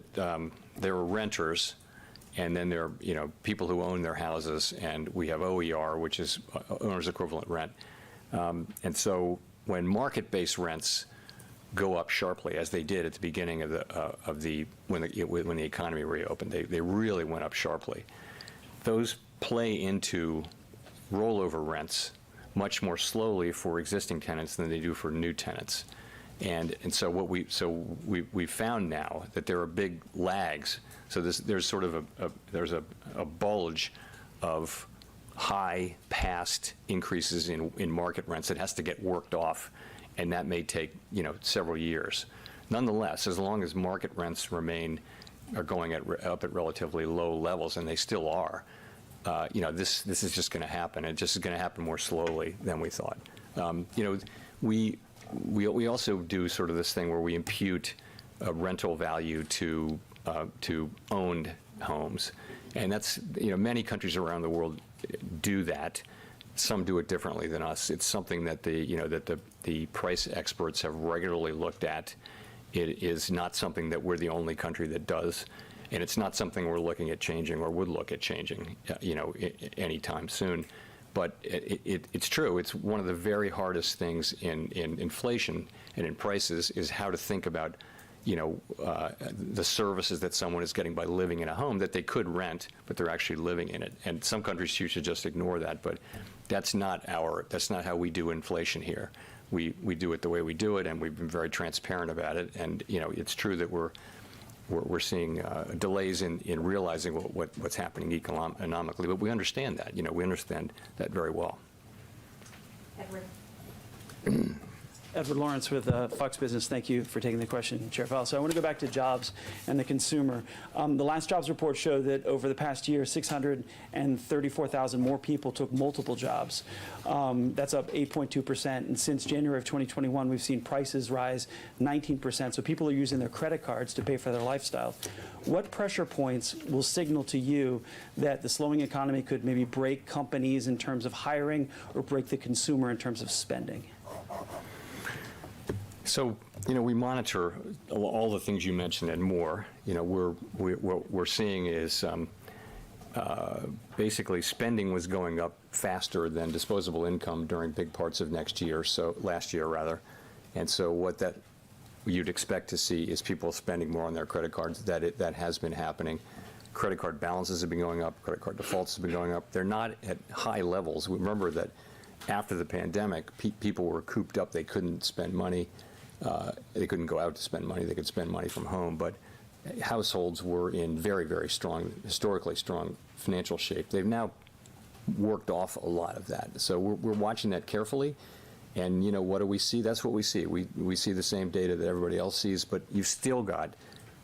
there are renters, and then there are people who own their houses, and we have OER, which is owner's equivalent rent. And so when market-based rents go up sharply, as they did at the beginning when the economy reopened, they really went up sharply. Those play into rollover rents much more slowly for existing tenants than they do for new tenants. And so we found now that there are big lags. So there's sort of a bulge of high past increases in market rents that has to get worked off, and that may take several years. Nonetheless, as long as market rents are going up at relatively low levels, and they still are, this is just going to happen. It just is going to happen more slowly than we thought. We also do sort of this thing where we impute a rental value to owned homes, and that's many countries around the world do that. Some do it differently than us. It's something that the price experts have regularly looked at. It is not something that we're the only country that does, and it's not something we're looking at changing or would look at changing, anytime soon. But it's true. It's one of the very hardest things in inflation and in prices is how to think about, the services that someone is getting by living in a home that they could rent, but they're actually living in it. And some countries choose to just ignore that, but that's not how we do inflation here. We do it the way we do it, and we've been very transparent about it. And it's true that we're seeing delays in realizing what's happening economically, but we understand that. We understand that very well. Edward. Edward Lawrence with Fox Business. Thank you for taking the question, Chair Powell. So I want to go back to jobs and the consumer. The last jobs report showed that over the past year, 634,000 more people took multiple jobs. That's up 8.2%. And since January of 2021, we've seen prices rise 19%. So people are using their credit cards to pay for their lifestyle. What pressure points will signal to you that the slowing economy could maybe break companies in terms of hiring or break the consumer in terms of spending? So, we monitor all the things you mentioned and more. What we're seeing is basically spending was going up faster than disposable income during big parts of last year rather. And so what you'd expect to see is people spending more on their credit cards. That has been happening. Credit card balances have been going up. Credit card defaults have been going up. They're not at high levels. Remember that after the pandemic, people were cooped up. They couldn't spend money. They couldn't go out to spend money. They could spend money from home. But households were in very, very strong, historically strong financial shape. They've now worked off a lot of that. So we're watching that carefully. And, what do we see? That's what we see. We see the same data that everybody else sees, but you've still got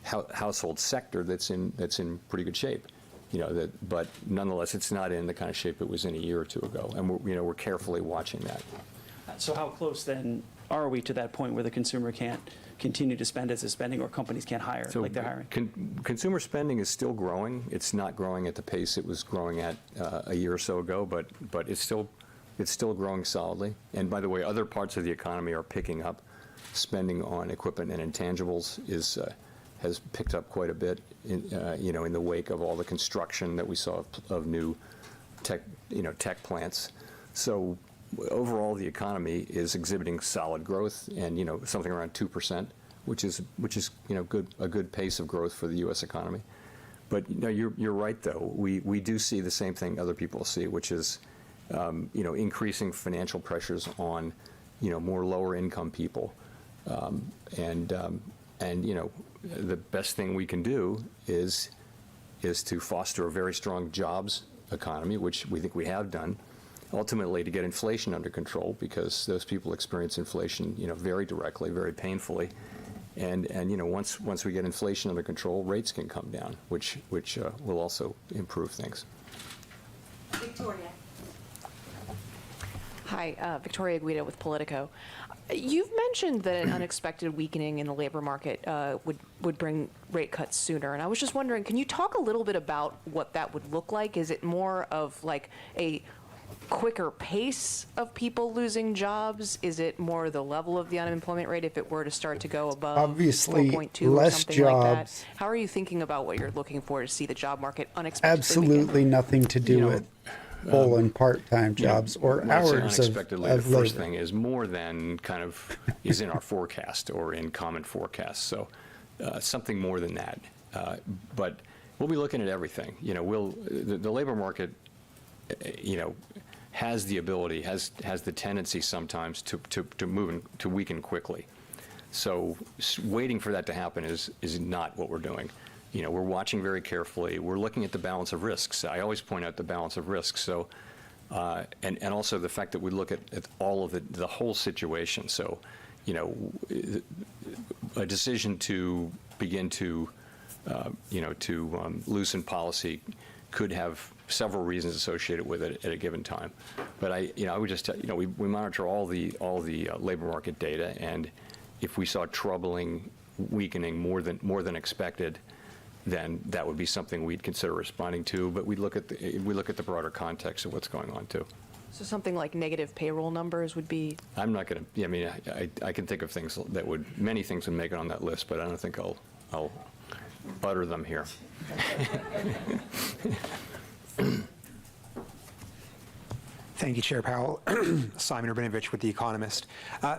household sector that's in pretty good shape. But nonetheless, it's not in the kind of shape it was in a year or two ago. And we're carefully watching that. So how close then are we to that point where the consumer can't continue to spend as it's spending, or companies can't hire like they're hiring? Consumer spending is still growing. It's not growing at the pace it was growing at a year or so ago, but it's still growing solidly. And by the way, other parts of the economy are picking up. Spending on equipment and intangibles has picked up quite a bit in the wake of all the construction that we saw of new tech plants. So overall, the economy is exhibiting solid growth, and something around 2%, which is a good pace of growth for the U.S. economy. But you're right though. We do see the same thing other people see, which is increasing financial pressures on more lower income people, and the best thing we can do is to foster a very strong jobs economy, which we think we have done. Ultimately, to get inflation under control, because those people experience inflation, very directly, very painfully, and once we get inflation under control, rates can come down, which will also improve things. Victoria. Hi, Victoria Guida with Politico. You've mentioned that an unexpected weakening in the labor market would bring rate cuts sooner, and I was just wondering, can you talk a little bit about what that would look like? Is it more of like a quicker pace of people losing jobs? Is it more the level of the unemployment rate if it were to start to go above obviously 4.2 less or something jobs. like that? How are you thinking about what you're looking for to see the job market unexpectedly Absolutely weaken? nothing to do with full and part-time jobs or when I say hours unexpectedly, of the first labor. thing is more than kind of is in our forecast or in common forecasts. So something more than that. But we'll be looking at everything. The labor market, has the ability, has the tendency sometimes to move and to weaken quickly. So waiting for that to happen is not what we're doing. You know, we're watching very carefully. We're looking at the balance of risks. I always point out the balance of risks. So, and also the fact that we look at all of the whole situation. So, you know, a decision to begin to, loosen policy could have several reasons associated with it at a given time. But I would just, we monitor all the labor market data, and if we saw troubling weakening more than expected, then that would be something we'd consider responding to. But we look at the broader context of what's going on too. So something like negative payroll numbers would be. I'm not going to. I mean, I can think of things that many things would make it on that list, but I don't think I'll utter them here. Thank you, Chair Powell. Simon Urbanovich with The Economist.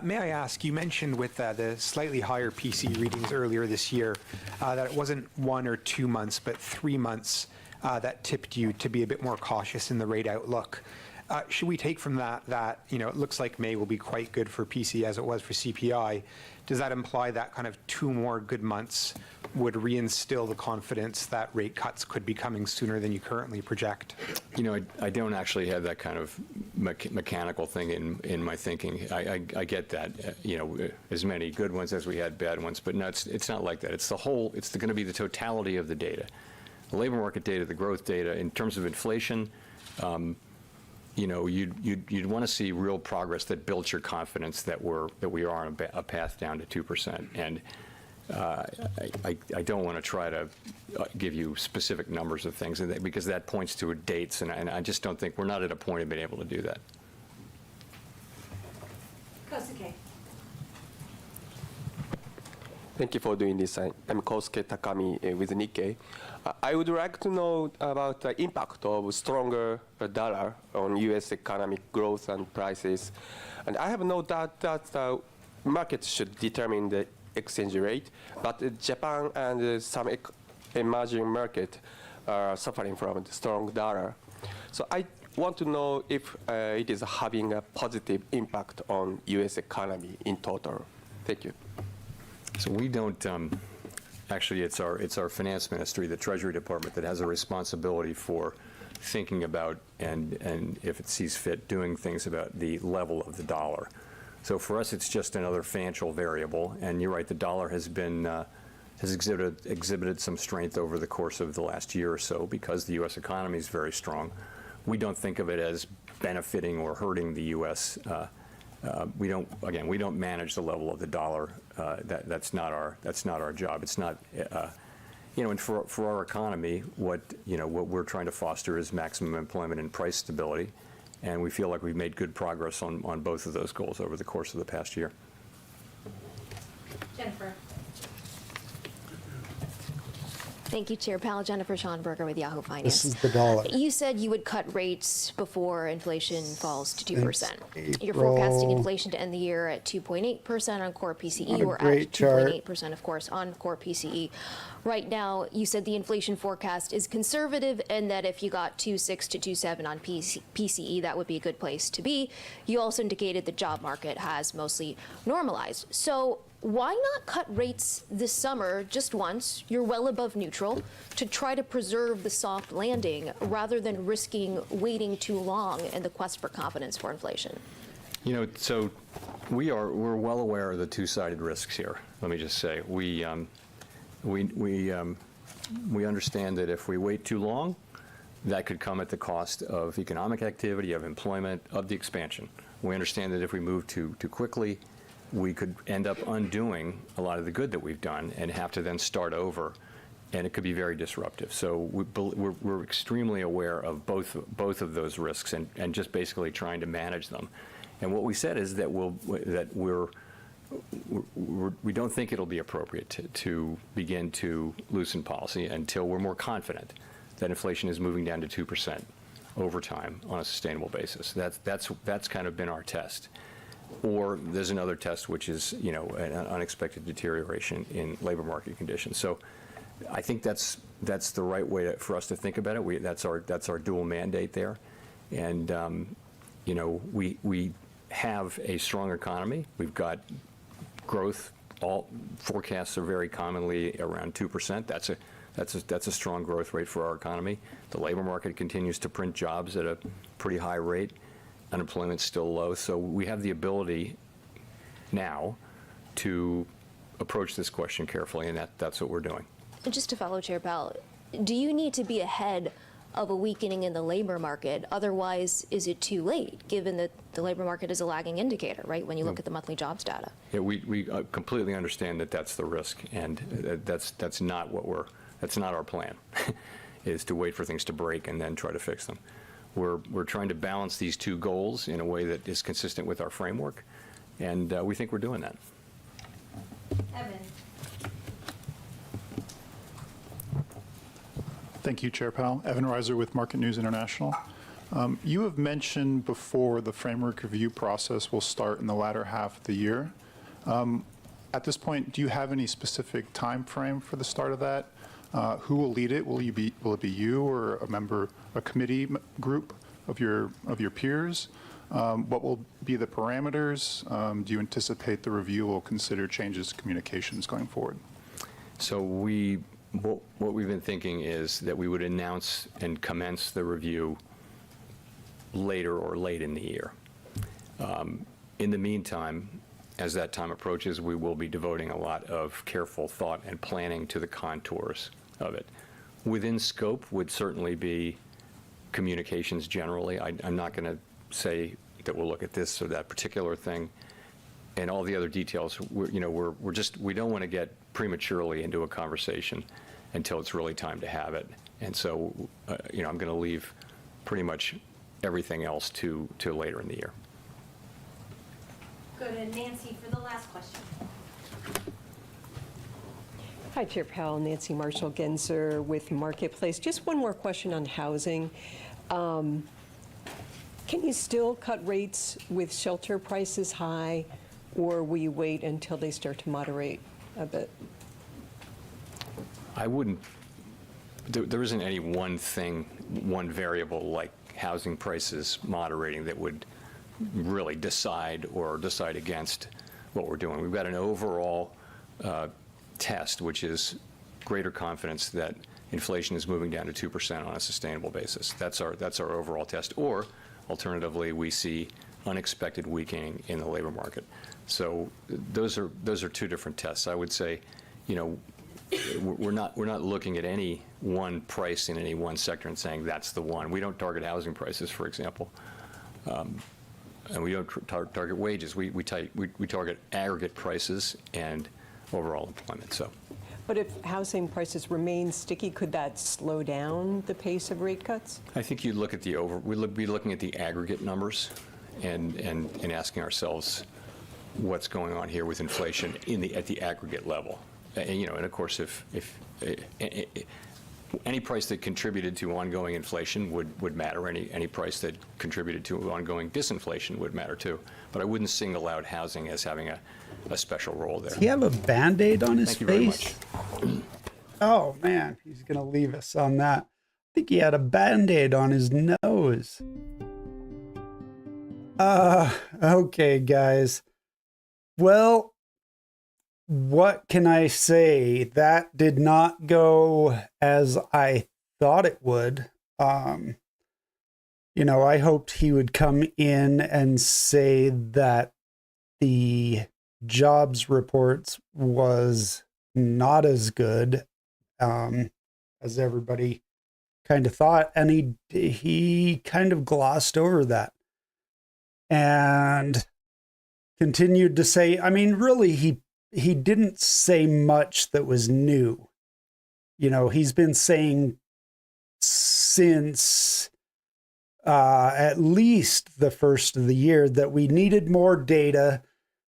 May I ask, you mentioned with the slightly higher PCE readings earlier this year that it wasn't 1 or 2 months, but 3 months that tipped you to be a bit more cautious in the rate outlook. Should we take from that, it looks like May will be quite good for PCE as it was for CPI. Does that imply that kind of 2 more good months would reinstill the confidence that rate cuts could be coming sooner than you currently project? I don't actually have that kind of mechanical thing in my thinking. I get that, as many good ones as we had bad ones, but no, it's not like that. It's the whole, it's going to be the totality of the data. The labor market data, the growth data, in terms of inflation, you'd want to see real progress that builds your confidence that we are on a path down to 2%. And I don't want to try to give you specific numbers of things, because that points to dates, and I just don't think we're not at a point of being able to do that. Kosuke. Thank you for doing this. I'm Kosuke Takami with Nikkei. I would like to know about the impact of stronger dollar on U.S. economic growth and prices. And I have no doubt that the market should determine the exchange rate, but Japan and some emerging markets are suffering from the strong dollar. So I want to know if it is having a positive impact on U.S. economy in total. Thank you. So we don't, actually it's our finance ministry, the Treasury Department, that has a responsibility for thinking about and if it sees fit, doing things about the level of the dollar. So for us, it's just another financial variable, and you're right, the dollar has been, has exhibited some strength over the course of the last year or so because the U.S. economy is very strong. We don't think of it as benefiting or hurting the U.S. We don't manage the level of the dollar. That's not our job. It's not, and for our economy, what we're trying to foster is maximum employment and price stability, and we feel like we've made good progress on both of those goals over the course of the past year. Jennifer. Thank you, Chair Powell. Jennifer Schonberger with Yahoo Finance. This is the dollar. You said you would cut rates before inflation falls to 2%. You're April. forecasting inflation to end the year at 2.8% on core PCE, Not a or at great chart. 2.8%, of course, on core PCE. Right now, you said the inflation forecast is conservative, and that if you got 2.6 to 2.7 on PCE, that would be a good place to be. You also indicated the job market has mostly normalized. So why not cut rates this summer just once, you're well above neutral, to try to preserve the soft landing rather than risking waiting too long in the quest for confidence for inflation? So we're well aware of the two-sided risks here. Let me just say, we understand that if we wait too long, that could come at the cost of economic activity, of employment, of the expansion. We understand that if we move too quickly, we could end up undoing a lot of the good that we've done and have to then start over, and it could be very disruptive. So we're extremely aware of both of those risks and just basically trying to manage them. And what we said is that we don't think it'll be appropriate to begin to loosen policy until we're more confident that inflation is moving down to 2% over time on a sustainable basis. That's kind of been our test. Or there's another test, which is an unexpected deterioration in labor market conditions. So I think that's the right way for us to think about it. That's our dual mandate there, and we have a strong economy. We've got growth all forecasts are very commonly around 2%. That's a strong growth rate for our economy. The labor market continues to print jobs at a pretty high rate. Unemployment's still low, so we have the ability now to approach this question carefully, and that's what we're doing. Just to follow Chair Powell, do you need to be ahead of a weakening in the labor market? Otherwise, is it too late, given that the labor market is a lagging indicator, right, when you look at the monthly jobs data? Yeah, we completely understand that that's the risk, and that's not our plan, is to wait for things to break and then try to fix them. We're trying to balance these two goals in a way that is consistent with our framework, and we think we're doing that. Evan. Thank you, Chair Powell. Evan Reiser with Market News International. You have mentioned before the framework review process will start in the latter half of the year. At this point, do you have any specific time frame for the start of that? Who will lead it? Will it be you or a committee group of your peers? What will be the parameters? Do you anticipate the review will consider changes to communications going forward? So what we've been thinking is that we would announce and commence the review later or late in the year. In the meantime, as that time approaches, we will be devoting a lot of careful thought and planning to the contours of it. Within scope would certainly be communications generally. I'm not going to say that we'll look at this or that particular thing, and all the other details. We don't want to get prematurely into a conversation until it's really time to have it. And so, I'm going to leave pretty much everything else to later in the year. Go to Nancy for the last question. Hi, Chair Powell. Nancy Marshall-Genzer with Marketplace. Just one more question on housing. Can you still cut rates with shelter prices high, or will you wait until they start to moderate a bit? I wouldn't, there isn't any one variable like housing prices moderating that would really decide against what we're doing. We've got an overall test, which is greater confidence that inflation is moving down to 2% on a sustainable basis. That's our overall test. Or alternatively, we see unexpected weakening in the labor market. So those are two different tests. I would say, we're not looking at any one price in any one sector and saying that's the one. We don't target housing prices, for example, and we don't target wages. We target aggregate prices and overall employment. So, but if housing prices remain sticky, could that slow down the pace of rate cuts? I think you'd look at we'd be looking at the aggregate numbers and asking ourselves what's going on here with inflation at the aggregate level. And of course, if any price that contributed to ongoing inflation would matter. Any price that contributed to ongoing disinflation would matter too. But I wouldn't single out housing as having a special role there. Does he have a Band-Aid on his Thank you very face? much. Oh man, he's gonna leave us on that. I think he had a Band-Aid on his nose. Okay, guys. Well, what can I say? That did not go as I thought it would. I hoped he would come in and say that the jobs reports was not as good as everybody kind of thought, and he kind of glossed over that and continued to say, really he didn't say much that was new. He's been saying since at least the first of the year that we needed more data,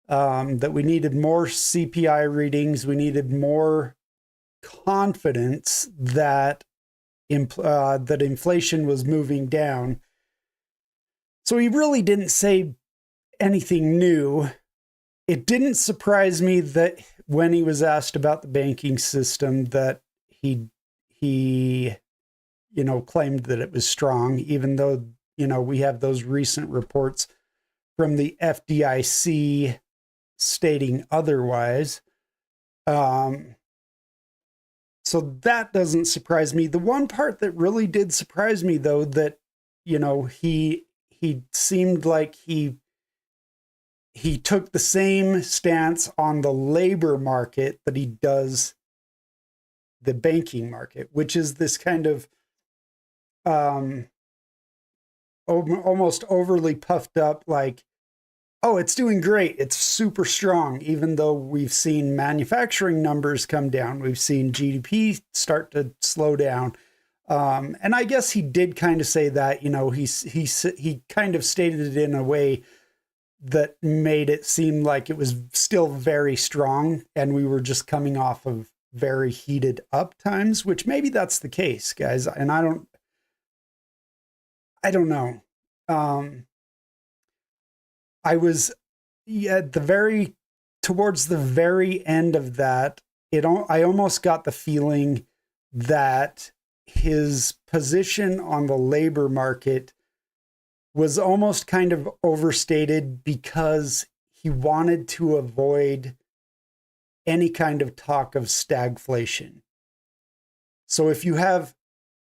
that we needed more CPI readings, we needed more confidence that inflation was moving down. So he really didn't say anything new. It didn't surprise me that when he was asked about the banking system that he claimed that it was strong, even though, we have those recent reports from the FDIC stating otherwise. So that doesn't surprise me. The one part that really did surprise me, though, that, you know, he seemed like he took the same stance on the labor market that he does the banking market, which is this kind of almost overly puffed up, like, oh, it's doing great, it's super strong, even though we've seen manufacturing numbers come down, we've seen GDP start to slow down. And I guess he did kind of say that, you know, he kind of stated it in a way that made it seem like it was still very strong and we were just coming off of very heated up times, which maybe that's the case, guys. And I don't know. I was towards the very end of that, I almost got the feeling that his position on the labor market was almost kind of overstated because he wanted to avoid any kind of talk of stagflation. So if you have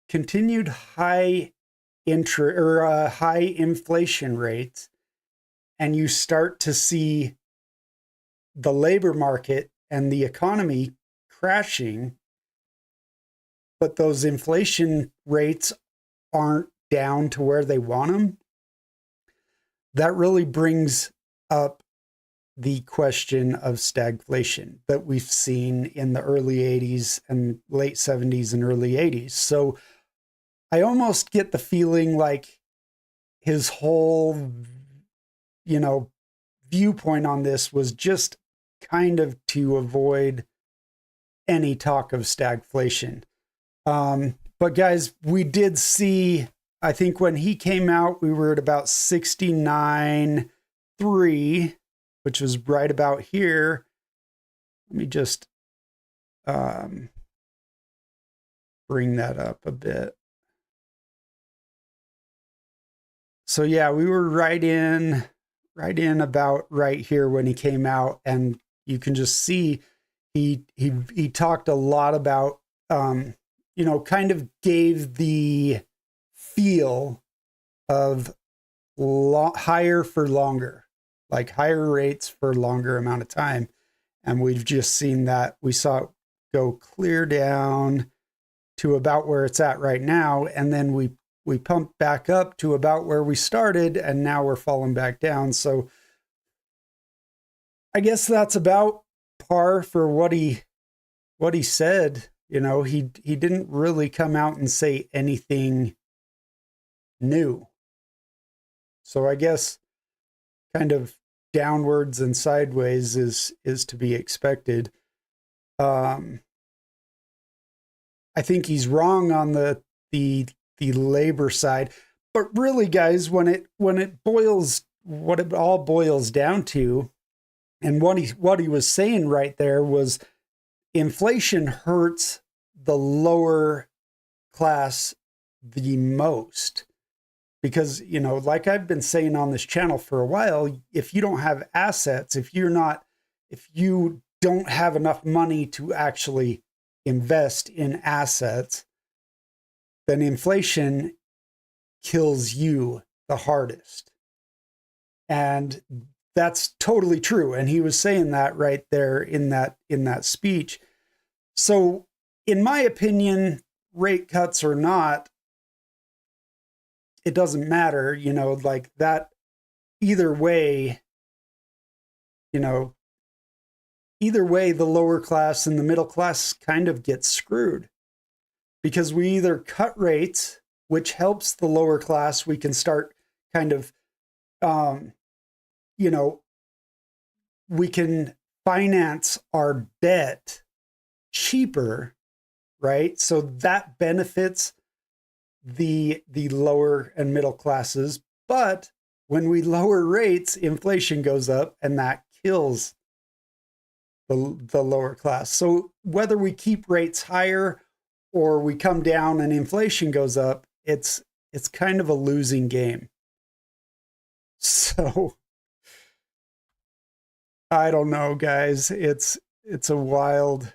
continued high inflation rates and you start to see the labor market and the economy crashing, but those inflation rates aren't down to where they want them, that really brings up the question of stagflation that we've seen in the early 80s and late 70s and early 80s. So I almost get the feeling like his whole, you know, viewpoint on this was just kind of to avoid any talk of stagflation. But guys, we did see, I think when he came out, we were at about 69.3, which was right about here. Let me just bring that up a bit. So yeah, we were right in about right here when he came out, and you can just see he talked a lot about you know, kind of gave the feel of higher for longer, like higher rates for longer amount of time. And we've just seen that. We saw it go clear down to about where it's at right now. And then we pumped back up to about where we started, and now we're falling back down. So I guess that's about par for what he said. You know, he didn't really come out and say anything new. So I guess kind of downwards and sideways is to be expected. I think he's wrong on the labor side, but really, guys, when it boils, what it all boils down to, and what he was saying right there was, inflation hurts the lower class the most. Because, you know, like I've been saying on this channel for a while, if you don't have assets, if you don't have enough money to actually invest in assets, then inflation kills you the hardest. And that's totally true. And he was saying that right there in that speech. So in my opinion, rate cuts or not, it doesn't matter, you know, like that. Either way, you know, either way, the lower class and the middle class kind of get screwed, because we either cut rates, which helps the lower class. We can start kind of, you know, we can finance our debt cheaper, right? So that benefits the lower and middle classes. But when we lower rates, inflation goes up, and that kills the lower class. So whether we keep rates higher or we come down and inflation goes up, it's kind of a losing game. So I don't know, guys. it's a wild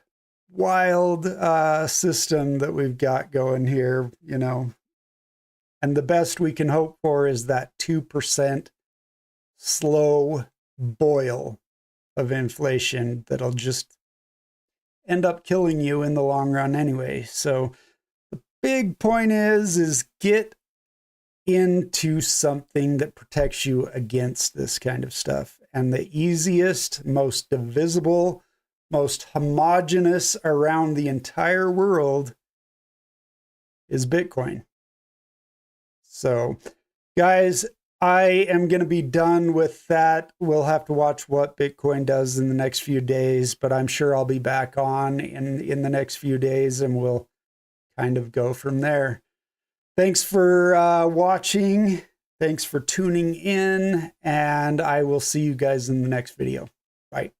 system that we've got going here, you know. And the best we can hope for is that 2% slow boil of inflation that'll just end up killing you in the long run anyway. So the big point is get into something that protects you against this kind of stuff. And the easiest, most divisible, most homogeneous around the entire world is Bitcoin. So, guys, I am going to be done with that. We'll have to watch what Bitcoin does in the next few days, but I'm sure I'll be back on in the next few days, and we'll kind of go from there. Thanks for watching. Thanks for tuning in, and I will see you guys in the next video. Bye.